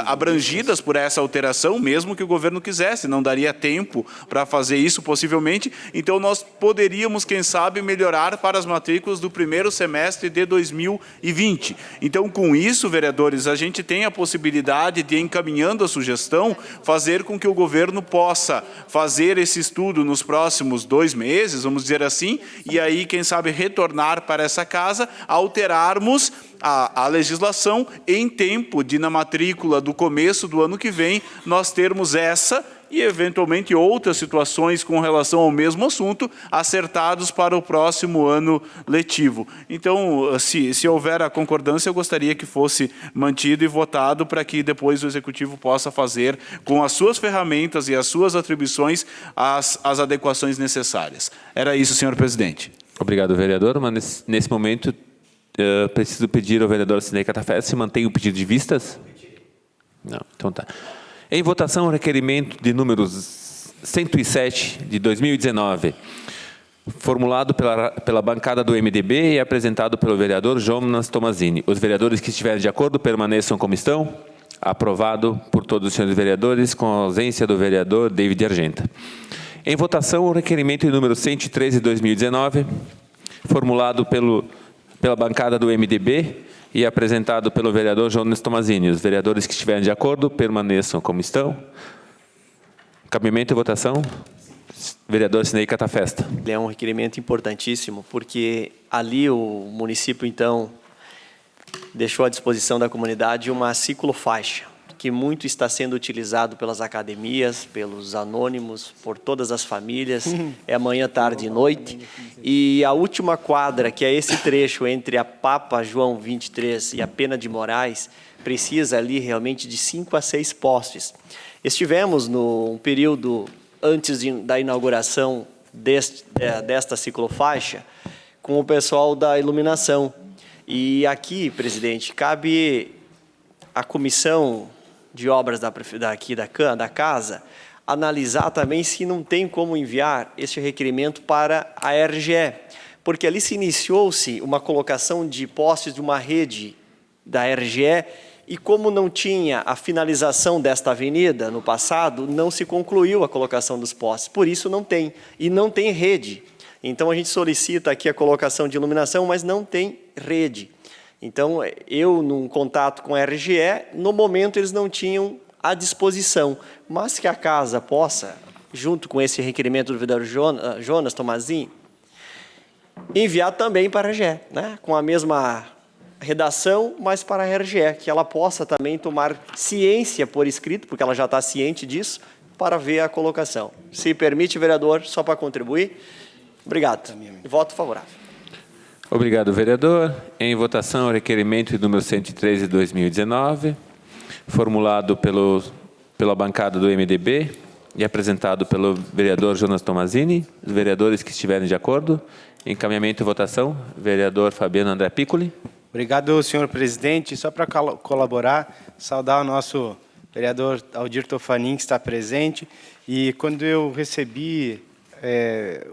abrangidas por essa alteração, mesmo que o governo quisesse, não daria tempo para fazer isso, possivelmente. Então, nós poderíamos, quem sabe, melhorar para as matrículas do 1º semestre de 2020. Então, com isso, vereadores, a gente tem a possibilidade de, encaminhando a sugestão, fazer com que o governo possa fazer esse estudo nos próximos 2 meses, vamos dizer assim, e aí, quem sabe, retornar para essa casa, alterarmos a legislação em tempo de, na matrícula do começo do ano que vem, nós termos essa e, eventualmente, outras situações com relação ao mesmo assunto, acertados para o próximo ano letivo. Então, se houver a concordância, eu gostaria que fosse mantido e votado para que depois o Executivo possa fazer, com as suas ferramentas e as suas atribuições, as adequações necessárias. Era isso, senhor presidente. Obrigado, vereador. Mas, nesse momento, preciso pedir ao vereador Sidnei Catafesta se mantém o pedido de vistas? Não, então tá. Em votação, o requerimento de número 107 de 2019, formulado pela bancada do MDB e apresentado pelo vereador Jonas Tomazini. Os vereadores que estiverem de acordo permaneçam como estão. Aprovado por todos os senhores vereadores, com a ausência do vereador David Argenta. Em votação, o requerimento de número 113 de 2019, formulado pela bancada do MDB e apresentado pelo vereador Jonas Tomazini. Os vereadores que estiverem de acordo permaneçam como estão. Encaminhamento e votação. Vereador Sidnei Catafesta. É um requerimento importantíssimo, porque ali o município, então, deixou à disposição da comunidade uma ciclofaixa, que muito está sendo utilizado pelas academias, pelos anônimos, por todas as famílias, é manhã, tarde e noite. E a última quadra, que é esse trecho entre a Papa João 23 e a Pena de Moraes, precisa ali realmente de 5 a 6 postes. Estivemos no período antes da inauguração desta ciclofaixa com o pessoal da iluminação. E aqui, presidente, cabe à comissão de obras da casa analisar também se não tem como enviar este requerimento para a RGE, porque ali se iniciou-se uma colocação de postes de uma rede da RGE e como não tinha a finalização desta avenida no passado, não se concluiu a colocação dos postes, por isso não tem, e não tem rede. Então a gente solicita aqui a colocação de iluminação, mas não tem rede. Então, eu, num contato com a RGE, no momento eles não tinham à disposição, mas que a casa possa, junto com esse requerimento do vereador Jonas Tomazini, enviar também para a RGE, né? Com a mesma redação, mas para a RGE, que ela possa também tomar ciência por escrito, porque ela já está ciente disso, para ver a colocação. Se permite, vereador, só para contribuir. Obrigado. Voto favorável. Obrigado, vereador. Em votação, o requerimento de número 113 de 2019, formulado pela bancada do MDB e apresentado pelo vereador Jonas Tomazini. Os vereadores que estiverem de acordo. Encaminhamento e votação. Vereador Fabiano André Piccoli. Obrigado, senhor presidente. Só para colaborar, saudar o nosso vereador Aldir Tofanin, que está presente. E quando eu recebi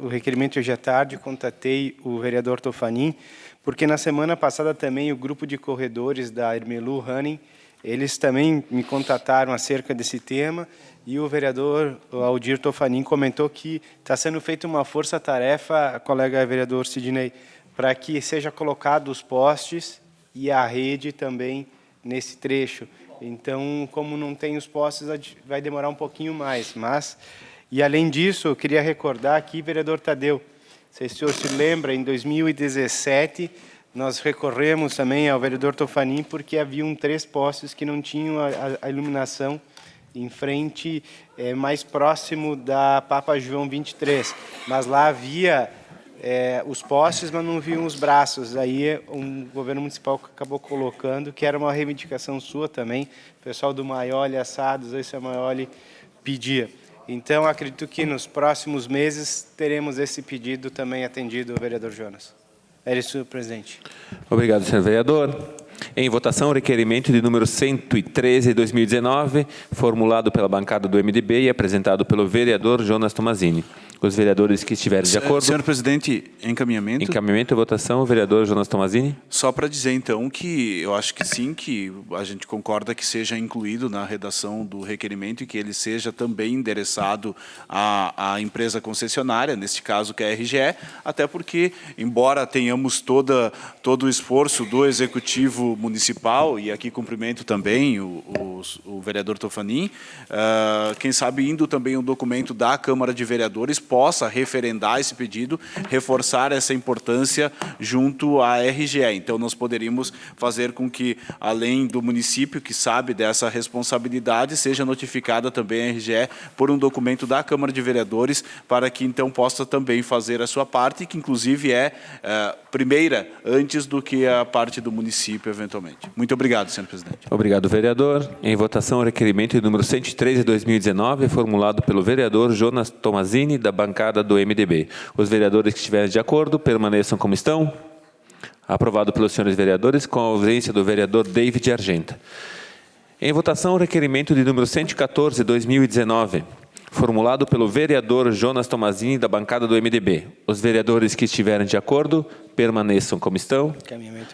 o requerimento hoje à tarde, contatei o vereador Tofanin, porque na semana passada também o grupo de corredores da Irmelu Running, eles também me contataram acerca desse tema, e o vereador Aldir Tofanin comentou que está sendo feita uma força-tarefa, colega vereador Sidnei, para que seja colocado os postes e a rede também nesse trecho. Então, como não tem os postes, vai demorar um pouquinho mais, mas... E, além disso, eu queria recordar aqui, vereador Tadeu, não sei se o senhor se lembra, em 2017, nós recorremos também ao vereador Tofanin, porque haviam 3 postes que não tinham a iluminação em frente, mais próximo da Papa João 23. Mas lá havia os postes, mas não viam os braços. Aí um governo municipal acabou colocando, que era uma reivindicação sua também, o pessoal do Maioli Assados, esse é Maioli, pedia. Então, acredito que nos próximos meses teremos esse pedido também atendido, vereador Jonas. É isso, senhor presidente. Obrigado, senhor vereador. Em votação, o requerimento de número 113 de 2019, formulado pela bancada do MDB e apresentado pelo vereador Jonas Tomazini. Os vereadores que estiverem de acordo... Senhor presidente, encaminhamento. Encaminhamento e votação, o vereador Jonas Tomazini. Só para dizer, então, que eu acho que sim, que a gente concorda que seja incluído na redação do requerimento e que ele seja também endereçado à empresa concessionária, neste caso que é a RGE, até porque, embora tenhamos todo o esforço do Executivo Municipal, e aqui cumprimento também o vereador Tofanin, quem sabe indo também um documento da Câmara de Vereadores possa referendar esse pedido, reforçar essa importância junto à RGE. Então, nós poderíamos fazer com que, além do município que sabe dessa responsabilidade, seja notificada também a RGE por um documento da Câmara de Vereadores, para que, então, possa também fazer a sua parte, que, inclusive, é primeira, antes do que a parte do município, eventualmente. Muito obrigado, senhor presidente. Obrigado, vereador. Em votação, o requerimento de número 103 de 2019, formulado pelo vereador Jonas Tomazini, da bancada do MDB. Os vereadores que estiverem de acordo, permaneçam como estão. Aprovado pelos senhores vereadores, com a ausência do vereador David Argenta. Em votação, o requerimento de número 114 de 2019, formulado pelo vereador Jonas Tomazini, da bancada do MDB. Os vereadores que estiverem de acordo, permaneçam como estão.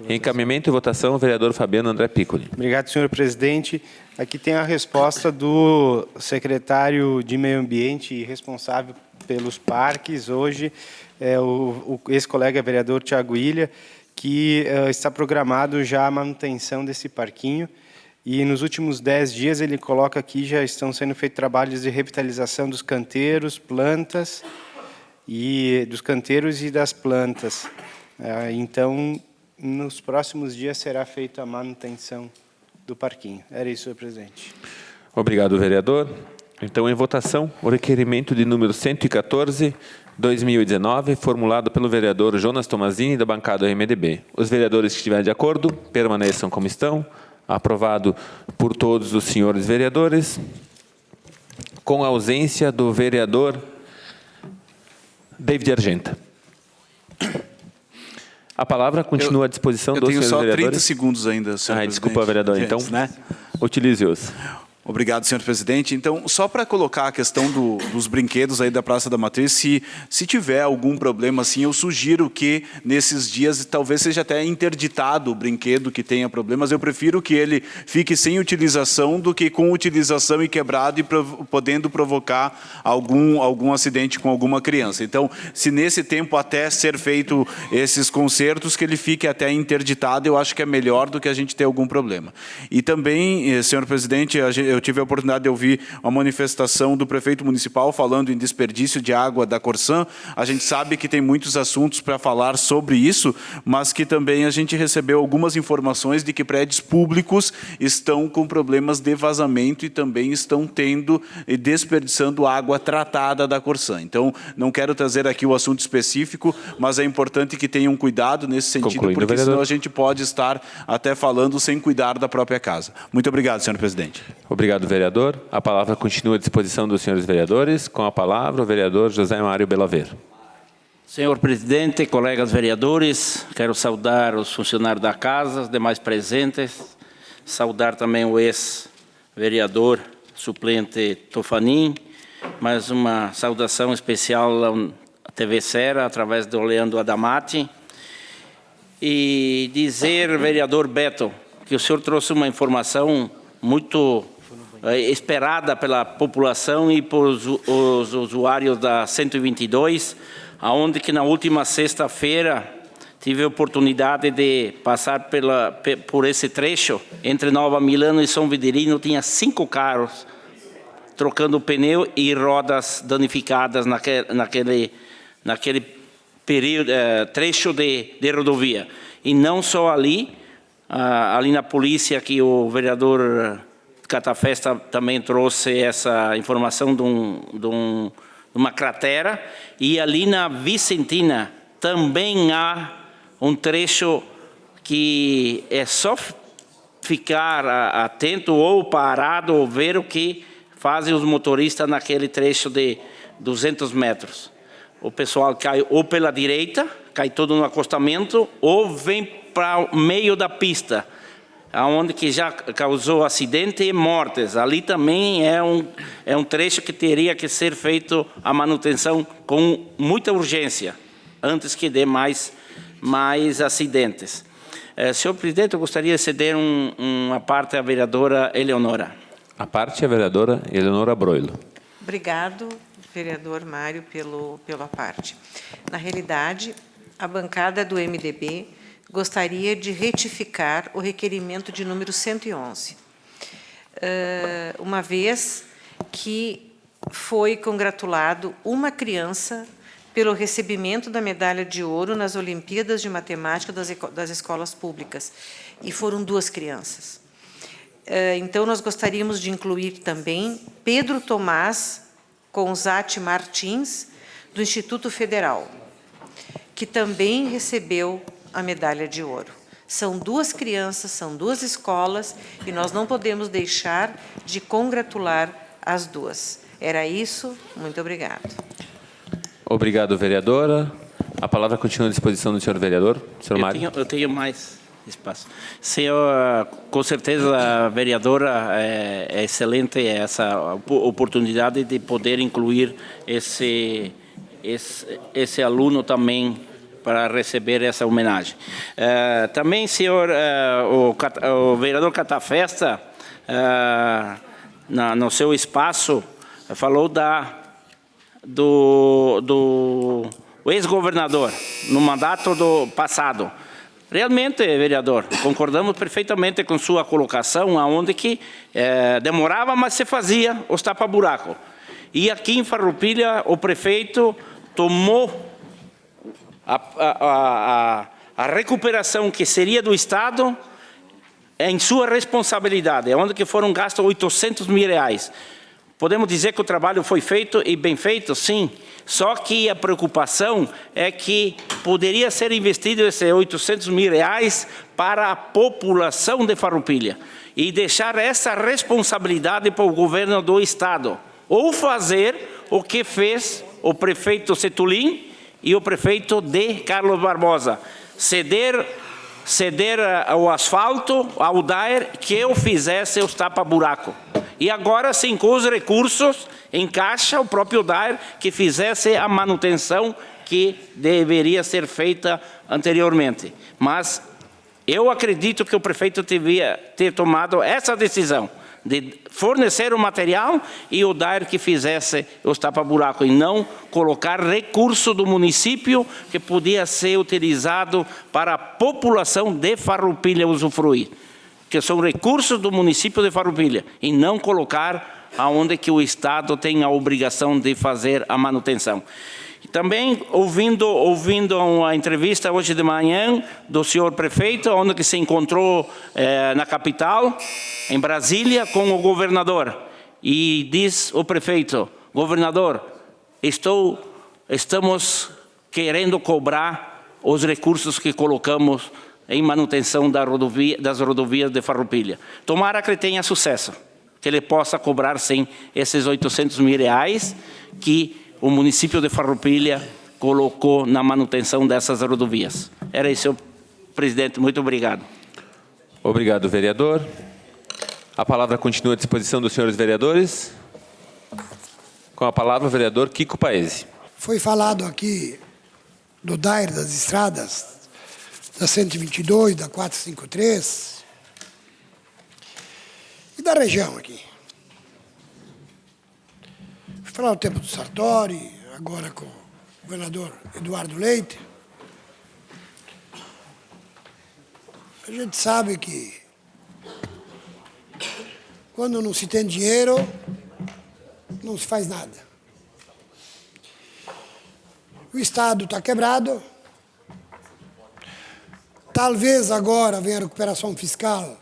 Em encaminhamento e votação, o vereador Fabiano André Piccoli. Obrigado, senhor presidente. Aqui tem a resposta do secretário de Meio Ambiente e responsável pelos parques, hoje, o ex-colega vereador Tiago Ilha, que está programado já a manutenção desse parquinho. E nos últimos 10 dias ele coloca aqui, já estão sendo feitos trabalhos de revitalização dos canteiros, plantas, e dos canteiros e das plantas. Então, nos próximos dias será feita a manutenção do parquinho. Era isso, senhor presidente. Obrigado, vereador. Então, em votação, o requerimento de número 114, 2019, formulado pelo vereador Jonas Tomazini, da bancada do MDB. Os vereadores que estiverem de acordo, permaneçam como estão. Aprovado por todos os senhores vereadores, com a ausência do vereador David Argenta. A palavra continua à disposição dos senhores vereadores. Eu tenho só 30 segundos ainda, senhor presidente. Desculpa, vereador. Então, utilize-os. Obrigado, senhor presidente. Então, só para colocar a questão dos brinquedos aí da Praça da Matriz, se tiver algum problema assim, eu sugiro que nesses dias talvez seja até interditado o brinquedo que tenha problemas. Eu prefiro que ele fique sem utilização do que com utilização e quebrado e podendo provocar algum acidente com alguma criança. Então, se nesse tempo até ser feito esses consertos, que ele fique até interditado, eu acho que é melhor do que a gente ter algum problema. E também, senhor presidente, eu tive a oportunidade de ouvir uma manifestação do prefeito municipal falando em desperdício de água da Corsã. A gente sabe que tem muitos assuntos para falar sobre isso, mas que também a gente recebeu algumas informações de que prédios públicos estão com problemas de vazamento e também estão tendo e desperdiçando água tratada da Corsã. Então, não quero trazer aqui o assunto específico, mas é importante que tenham cuidado nesse sentido, porque vereador, senão a gente pode estar até falando sem cuidar da própria casa. Muito obrigado, senhor presidente. Obrigado, vereador. A palavra continua à disposição dos senhores vereadores. Com a palavra, o vereador José Mário Belaver. Senhor presidente, colegas vereadores, quero saudar os funcionários da casa, os demais presentes, saudar também o ex-vereador suplente Tofanin, mais uma saudação especial à TV Serra, através do Leandro Adamati, e dizer, vereador Beto, que o senhor trouxe uma informação muito esperada pela população e por os usuários da 122, aonde que na última sexta-feira tive a oportunidade de passar por esse trecho entre Nova Milano e São Vitorino. Tinha 5 carros trocando pneu e rodas danificadas naquele período, trecho de rodovia. E não só ali na polícia, que o vereador Catafesta também trouxe essa informação de uma cratera, e ali na Vicentina também há um trecho que é só ficar atento ou parado ou ver o que fazem os motoristas naquele trecho de 200 metros. O pessoal cai ou pela direita, cai todo no acostamento, ou vem para o meio da pista, onde que já causou acidente e mortes. Ali também é um trecho que teria que ser feito a manutenção com muita urgência, antes que dê mais acidentes. Senhor presidente, eu gostaria de ceder uma parte à vereadora Eleonora. A parte é a vereadora Eleonora Broilo. Obrigado, vereador Mário, pela parte. Na realidade, a bancada do MDB gostaria de retificar o requerimento de número 111, uma vez que foi congratulado uma criança pelo recebimento da medalha de ouro nas Olimpíadas de Matemática das escolas públicas. E foram 2 crianças. Então, nós gostaríamos de incluir também Pedro Tomás Conzati Martins, do Instituto Federal, que também recebeu a medalha de ouro. São 2 crianças, são 2 escolas, e nós não podemos deixar de congratular as 2. Era isso. Muito obrigado. Obrigado, vereadora. A palavra continua à disposição do senhor vereador. Senhor Mário. Eu tenho mais espaço. Senhor, com certeza, a vereadora, é excelente essa oportunidade de poder incluir esse aluno também para receber essa homenagem. Também, senhor, o vereador Catafesta, no seu espaço, falou do ex-governador, no mandato do passado. Realmente, vereador, concordamos perfeitamente com sua colocação, onde que demorava, mas se fazia os tapa-buraco. E aqui em Farroupilha, o prefeito tomou a recuperação que seria do Estado em sua responsabilidade, onde que foram gastos R$800 mil. Podemos dizer que o trabalho foi feito e bem feito? Sim. Só que a preocupação é que poderia ser investido esses R$800 mil para a população de Farroupilha e deixar essa responsabilidade para o governo do Estado. Ou fazer o que fez o prefeito Setulin e o prefeito de Carlos Barbosa. Ceder o asfalto ao DAER que eu fizesse os tapa-buraco. E agora, sim, com os recursos, encaixa o próprio DAER que fizesse a manutenção que deveria ser feita anteriormente. Mas eu acredito que o prefeito devia ter tomado essa decisão de fornecer o material e o DAER que fizesse os tapa-buraco e não colocar recurso do município que podia ser utilizado para a população de Farroupilha usufruir, que são recursos do município de Farroupilha, e não colocar aonde que o Estado tem a obrigação de fazer a manutenção. E também, ouvindo a entrevista hoje de manhã do senhor prefeito, onde que se encontrou na capital, em Brasília, com o governador. E diz o prefeito: governador, estamos querendo cobrar os recursos que colocamos em manutenção das rodovias de Farroupilha. Tomara que ele tenha sucesso, que ele possa cobrar, sim, esses R$800 mil que o município de Farroupilha colocou na manutenção dessas rodovias. Era isso, senhor presidente. Muito obrigado. Obrigado, vereador. A palavra continua à disposição dos senhores vereadores. Com a palavra, o vereador Kiko Paese. Foi falado aqui do DAER das estradas, da 122, da 453 e da região aqui. Falar o tempo do Sartori, agora com o governador Eduardo Leite. A gente sabe que quando não se tem dinheiro, não se faz nada. O Estado está quebrado. Talvez agora venha a recuperação fiscal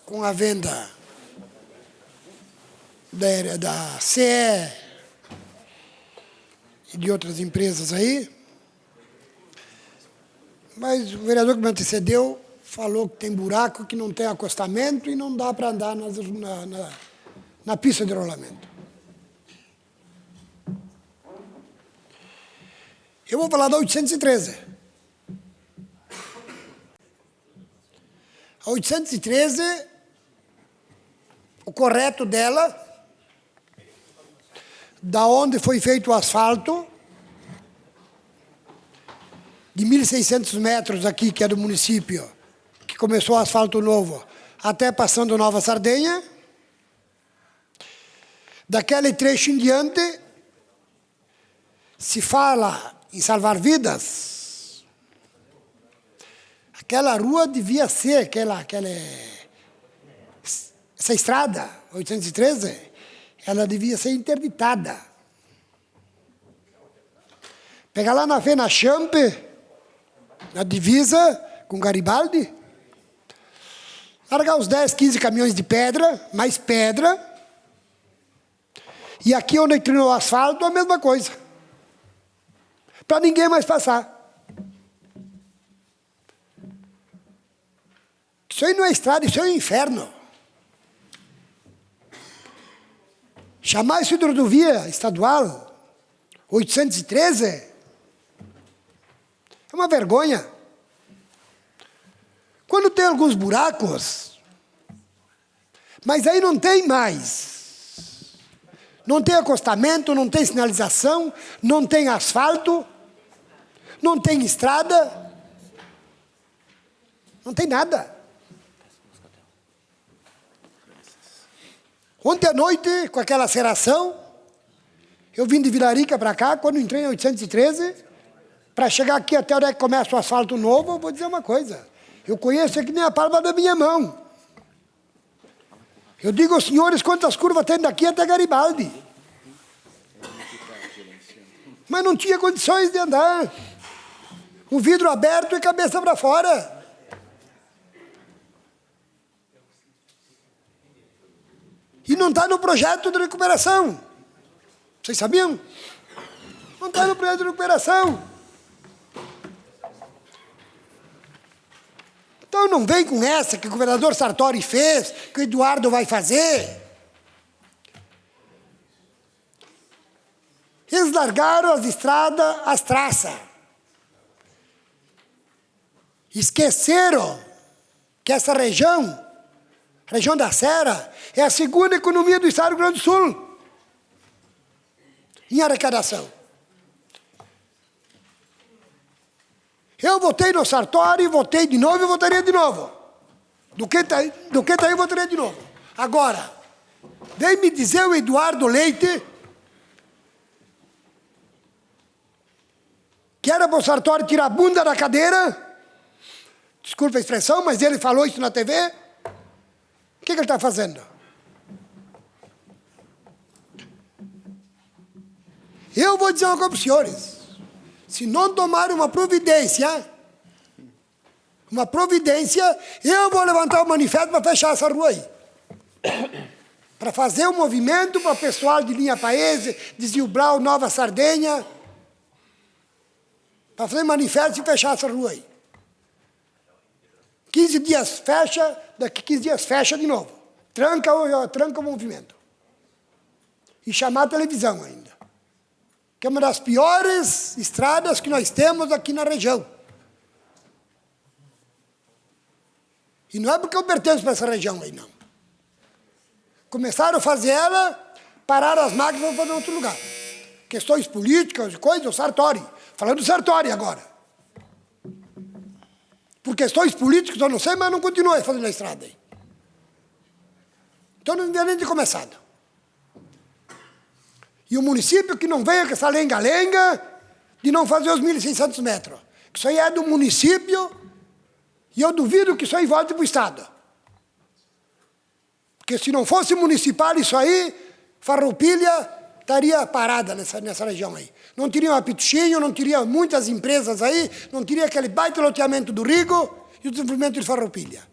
com a venda da CE e de outras empresas aí. Mas o vereador que me antecedeu falou que tem buraco, que não tem acostamento e não dá para andar na pista de rolamento. Eu vou falar da 813. A 813, o correto dela, da onde foi feito o asfalto, de 1.600 metros aqui, que é do município, que começou o asfalto novo, até passando Nova Sardenha. Daquele trecho em diante, se fala em salvar vidas. Aquela rua devia ser essa estrada, 813, ela devia ser interditada. Pegar lá na Fenachamp, na divisa com Garibaldi, largar os 10, 15 caminhões de pedra, mais pedra, e aqui onde treinou o asfalto, a mesma coisa. Para ninguém mais passar. Isso aí não é estrada, isso é um inferno. Chamar isso de rodovia estadual 813 é uma vergonha. Quando tem alguns buracos, mas aí não tem mais. Não tem acostamento, não tem sinalização, não tem asfalto, não tem estrada, não tem nada. Ontem à noite, com aquela aceleração, eu vim de Vila Rica para cá, quando entrei em 813, para chegar aqui até onde é que começa o asfalto novo, eu vou dizer uma coisa. Eu conheço aqui nem a palma da minha mão. Eu digo aos senhores quantas curvas tem daqui até Garibaldi. Mas não tinha condições de andar. O vidro aberto e cabeça para fora. E não está no projeto de recuperação. Vocês sabiam? Não está no projeto de recuperação. Então não vem com essa que o governador Sartori fez, que o Eduardo vai fazer. Eles largaram as estradas, as traças. Esqueceram que essa região da Serra, é a segunda economia do estado do Rio Grande do Sul em arrecadação. Eu votei no Sartori, votei de novo e votaria de novo. Do que tá aí, eu votaria de novo. Agora, vem me dizer o Eduardo Leite que era para o Sartori tirar a bunda da cadeira. Desculpa a expressão, mas ele falou isso na TV. O que ele está fazendo? Eu vou dizer uma coisa para os senhores. Se não tomarem uma providência, eu vou levantar o manifesto para fechar essa rua aí. Para fazer um movimento para o pessoal de Linha Paese, de Zilbral, Nova Sardenha, para fazer manifesto e fechar essa rua aí. 15 dias fecha, daqui 15 dias fecha de novo. Tranca o movimento. E chamar a televisão ainda. Que é uma das piores estradas que nós temos aqui na região. E não é porque eu pertenço para essa região aí, não. Começaram a fazer ela, pararam as máquinas e vão fazer em outro lugar. Questões políticas, coisas, o Sartori. Falando do Sartori agora. Por questões políticas, eu não sei, mas não continua fazendo a estrada aí. Então não devia nem ter começado. E o município que não venha com essa lenga-lenga de não fazer os 1.600 metros. Que isso aí é do município e eu duvido que isso aí volte para o Estado. Porque se não fosse municipal isso aí, Farroupilha estaria parada nessa região aí. Não teria uma Pituchinho, não teria muitas empresas aí, não teria aquele baita loteamento do Rigo e o desenvolvimento de Farroupilha.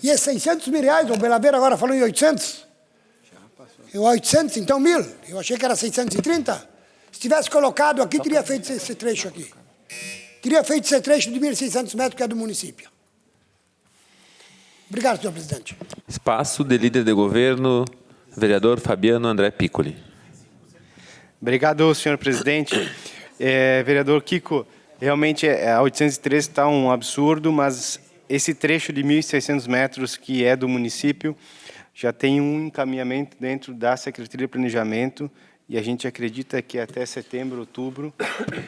E esses 600 mil reais, o Belaveira agora falou em 800. 800, então 1.000. Eu achei que era 630. Se tivesse colocado aqui, teria feito esse trecho aqui. Teria feito esse trecho de 1.600 metros, que é do município. Obrigado, senhor presidente. Espaço de líder de governo, vereador Fabiano André Piccoli. Obrigado, senhor presidente. Vereador Kiko, realmente a 813 está um absurdo, mas esse trecho de 1.600 metros que é do município já tem um encaminhamento dentro da Secretaria de Planejamento e a gente acredita que até setembro, outubro,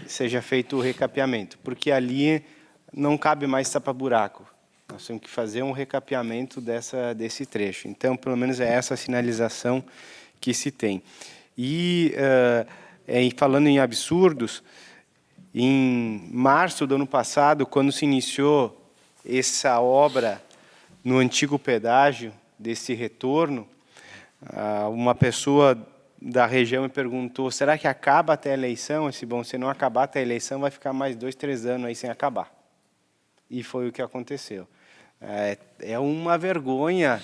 seja feito o recapeamento, porque ali não cabe mais tapa-buraco. Nós temos que fazer um recapeamento desse trecho. Então, pelo menos é essa a sinalização que se tem. E falando em absurdos, em março do ano passado, quando se iniciou essa obra no antigo pedágio desse retorno, Uma pessoa da região me perguntou, será que acaba até a eleição? Eu disse, bom, se não acabar até a eleição, vai ficar mais 2, 3 anos aí sem acabar. E foi o que aconteceu. É uma vergonha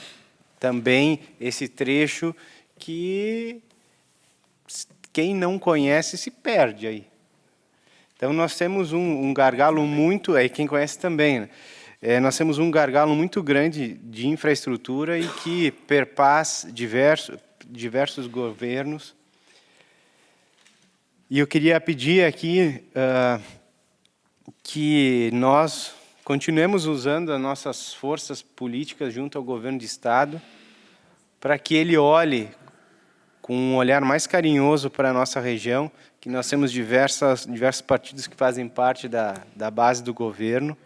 também esse trecho que quem não conhece se perde aí. Então, nós temos um gargalo muito... quem conhece também, né? Nós temos um gargalo muito grande de infraestrutura e que perpassa diversos governos. E eu queria pedir aqui que nós continuemos usando as nossas forças políticas junto ao governo de Estado para que ele olhe com um olhar mais carinhoso para a nossa região, que nós temos diversos partidos que fazem parte da base do governo.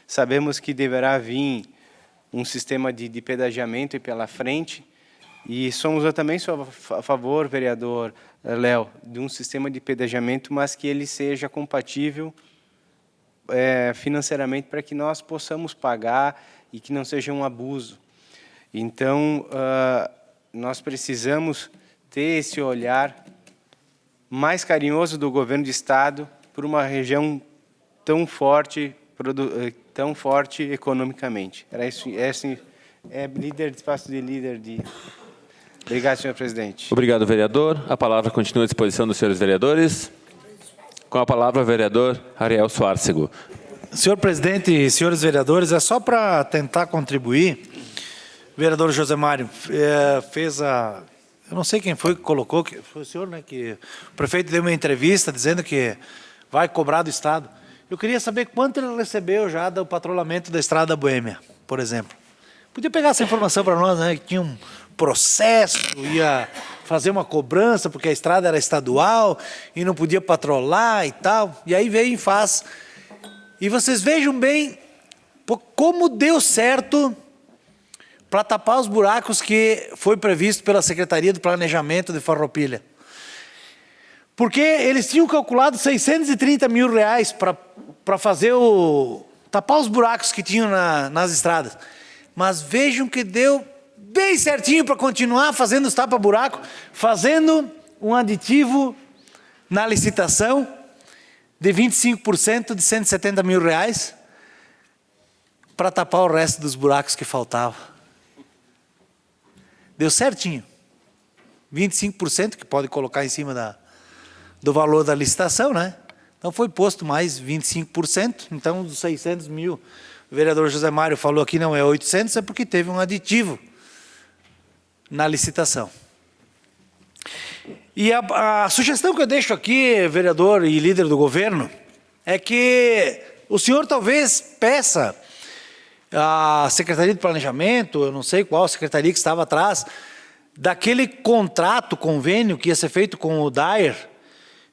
Sabemos que deverá vir um sistema de pedagiamento e pela frente, e eu também sou a favor, vereador Léo, de um sistema de pedagiamento, mas que ele seja compatível financeiramente para que nós possamos pagar e que não seja um abuso. Então, nós precisamos ter esse olhar mais carinhoso do governo de Estado por uma região tão forte economicamente. Era isso, líder de espaço de líder de... Obrigado, senhor presidente. Obrigado, vereador. A palavra continua à disposição dos senhores vereadores. Com a palavra, o vereador Ariel Suárcego. Senhor presidente e senhores vereadores, é só para tentar contribuir. O vereador José Mário fez a... Eu não sei quem foi que colocou, que foi o senhor, né? Que o prefeito deu uma entrevista dizendo que vai cobrar do Estado. Eu queria saber quanto ele recebeu já do patrulhamento da Estrada da Boêmia, por exemplo. Podia pegar essa informação para nós, né? Que tinha um processo, ia fazer uma cobrança, porque a estrada era estadual e não podia patrolar e tal. E aí veio e faz. E vocês vejam bem como deu certo para tapar os buracos que foi previsto pela Secretaria do Planejamento de Farroupilha. Porque eles tinham calculado R$630 mil para fazer tapar os buracos que tinham nas estradas. Mas vejam que deu bem certinho para continuar fazendo os tapa-buraco, fazendo um aditivo na licitação de 25% de R$170 mil para tapar o resto dos buracos que faltavam. Deu certinho. 25% que pode colocar em cima do valor da licitação, né? Então foi posto mais 25%, então dos 600 mil, o vereador José Mário falou aqui não é 800, é porque teve um aditivo na licitação. E a sugestão que eu deixo aqui, vereador e líder do governo, é que o senhor talvez peça à Secretaria de Planejamento, eu não sei qual secretaria que estava atrás, daquele contrato, convênio que ia ser feito com o Dair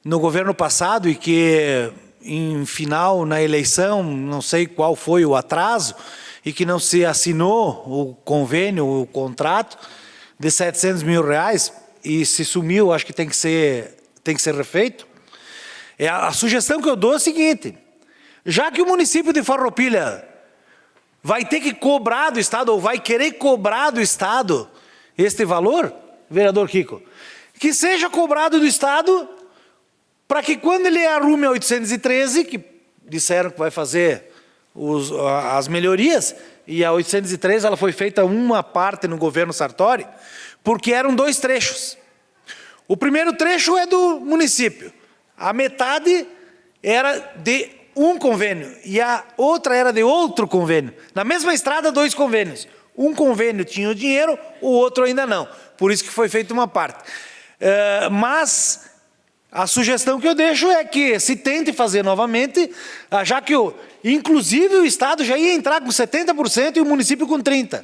no governo passado e que, em final, na eleição, não sei qual foi o atraso, e que não se assinou o convênio, o contrato, de R$700 mil, e se sumiu, acho que tem que ser refeito. A sugestão que eu dou é a seguinte, já que o município de Farroupilha vai ter que cobrar do Estado, ou vai querer cobrar do Estado este valor, vereador Kiko, que seja cobrado do Estado para que quando ele arrume a 813, que disseram que vai fazer as melhorias, e a 813 ela foi feita uma parte no governo Sartori, porque eram 2 trechos. O primeiro trecho é do município, a metade era de um convênio e a outra era de outro convênio. Na mesma estrada, 2 convênios. Um convênio tinha o dinheiro, o outro ainda não. Por isso que foi feita uma parte. Mas a sugestão que eu deixo é que se tente fazer novamente, já que inclusive o Estado já ia entrar com 70% e o município com 30%.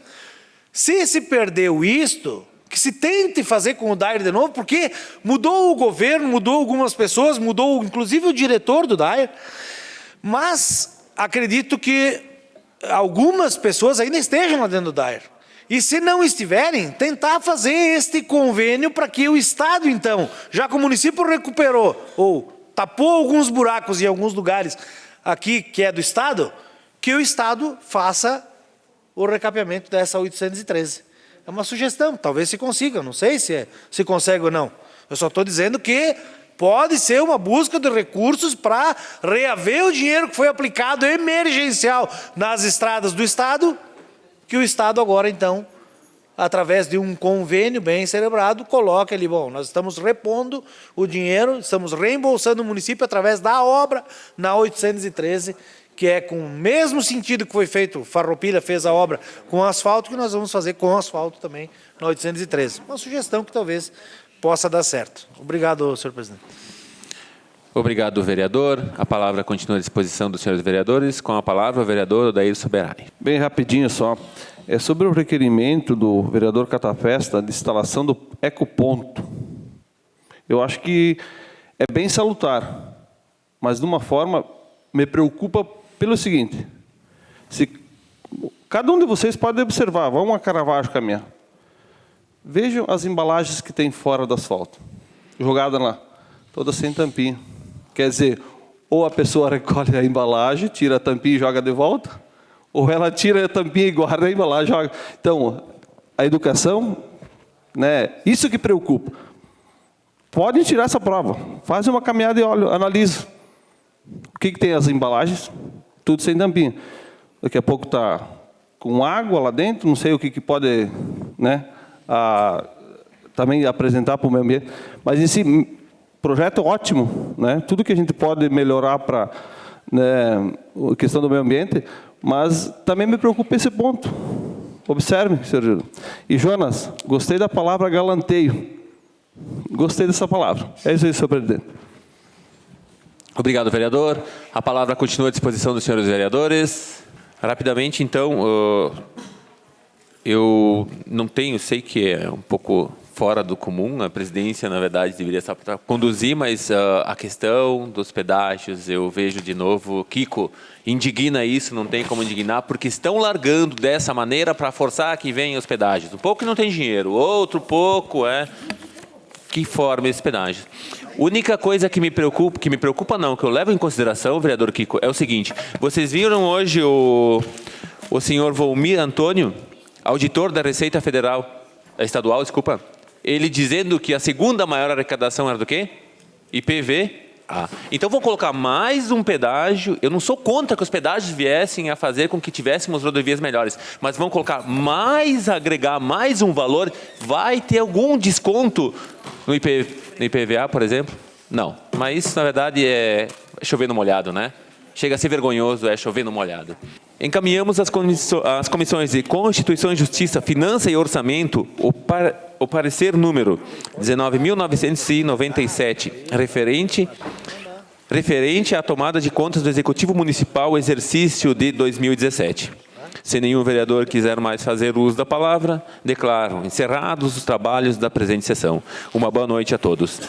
Se perdeu isto, que se tente fazer com o Dair de novo, porque mudou o governo, mudou algumas pessoas, mudou inclusive o diretor do Dair, mas acredito que algumas pessoas ainda estejam lá dentro do Dair. E se não estiverem, tentar fazer este convênio para que o Estado, então, já que o município recuperou, ou tapou alguns buracos em alguns lugares aqui, que é do Estado, que o Estado faça o recapeamento dessa 813. É uma sugestão, talvez se consiga, não sei se consegue ou não. Eu só estou dizendo que pode ser uma busca de recursos para reaver o dinheiro que foi aplicado emergencial nas estradas do Estado, que o Estado agora, então, através de um convênio bem celebrado, coloca ali, bom, nós estamos repondo o dinheiro, estamos reembolsando o município através da obra na 813, que é com o mesmo sentido que foi feito, Farroupilha fez a obra com asfalto, que nós vamos fazer com asfalto também na 813. Uma sugestão que talvez possa dar certo. Obrigado, senhor presidente. Obrigado, vereador. A palavra continua à disposição dos senhores vereadores. Com a palavra, o vereador Odair Soberani. Bem rapidinho só. É sobre o requerimento do vereador Catafesta de instalação do ecoponto. Eu acho que é bem salutar, mas de uma forma me preocupa pelo seguinte: se cada um de vocês pode observar, vamos a Caravaggio caminhar. Vejam as embalagens que tem fora do asfalto, jogada lá, todas sem tampinha. Quer dizer, ou a pessoa recolhe a embalagem, tira a tampinha e joga de volta, ou ela tira a tampinha e guarda a embalagem e joga. Então, a educação, né, isso que preocupa. Podem tirar essa prova, fazem uma caminhada e olha, analisa. O que tem as embalagens? Tudo sem tampinha. Daqui a pouco está com água lá dentro, não sei o que pode, né, também apresentar para o meio ambiente. Mas esse projeto é ótimo, né? Tudo que a gente pode melhorar para, né, a questão do meio ambiente, mas também me preocupa esse ponto. Observe, senhor Gil. E, Jonas, gostei da palavra galanteio. Gostei dessa palavra. É isso aí, senhor presidente. Obrigado, vereador. A palavra continua à disposição dos senhores vereadores. Rapidamente, então, eu não tenho, sei que é um pouco fora do comum, a presidência, na verdade, deveria estar para conduzir, mas a questão dos pedágios, eu vejo de novo, Kiko, indigna isso, não tem como indignar, porque estão largando dessa maneira para forçar que venham os pedágios. Um pouco que não tem dinheiro, outro pouco que forma esses pedágios. Única coisa que me preocupa não, que eu levo em consideração, vereador Kiko, é o seguinte: vocês viram hoje o senhor Volmir Antônio, auditor da Receita Federal, Estadual, desculpa, ele dizendo que a segunda maior arrecadação era do quê? IPV. Então vou colocar mais um pedágio. Eu não sou contra que os pedágios viessem a fazer com que tivéssemos rodovias melhores, mas vamos colocar mais, agregar mais um valor. Vai ter algum desconto no IPVA, por exemplo? Não, mas isso na verdade é chover no molhado, né? Chega a ser vergonhoso, é chover no molhado. Encaminhamos às comissões de Constituição e Justiça, Finança e Orçamento o parecer número 19.997, referente à tomada de contas do Executivo Municipal, exercício de 2017. Se nenhum vereador quiser mais fazer uso da palavra, declaro encerrados os trabalhos da presente sessão. Uma boa noite a todos.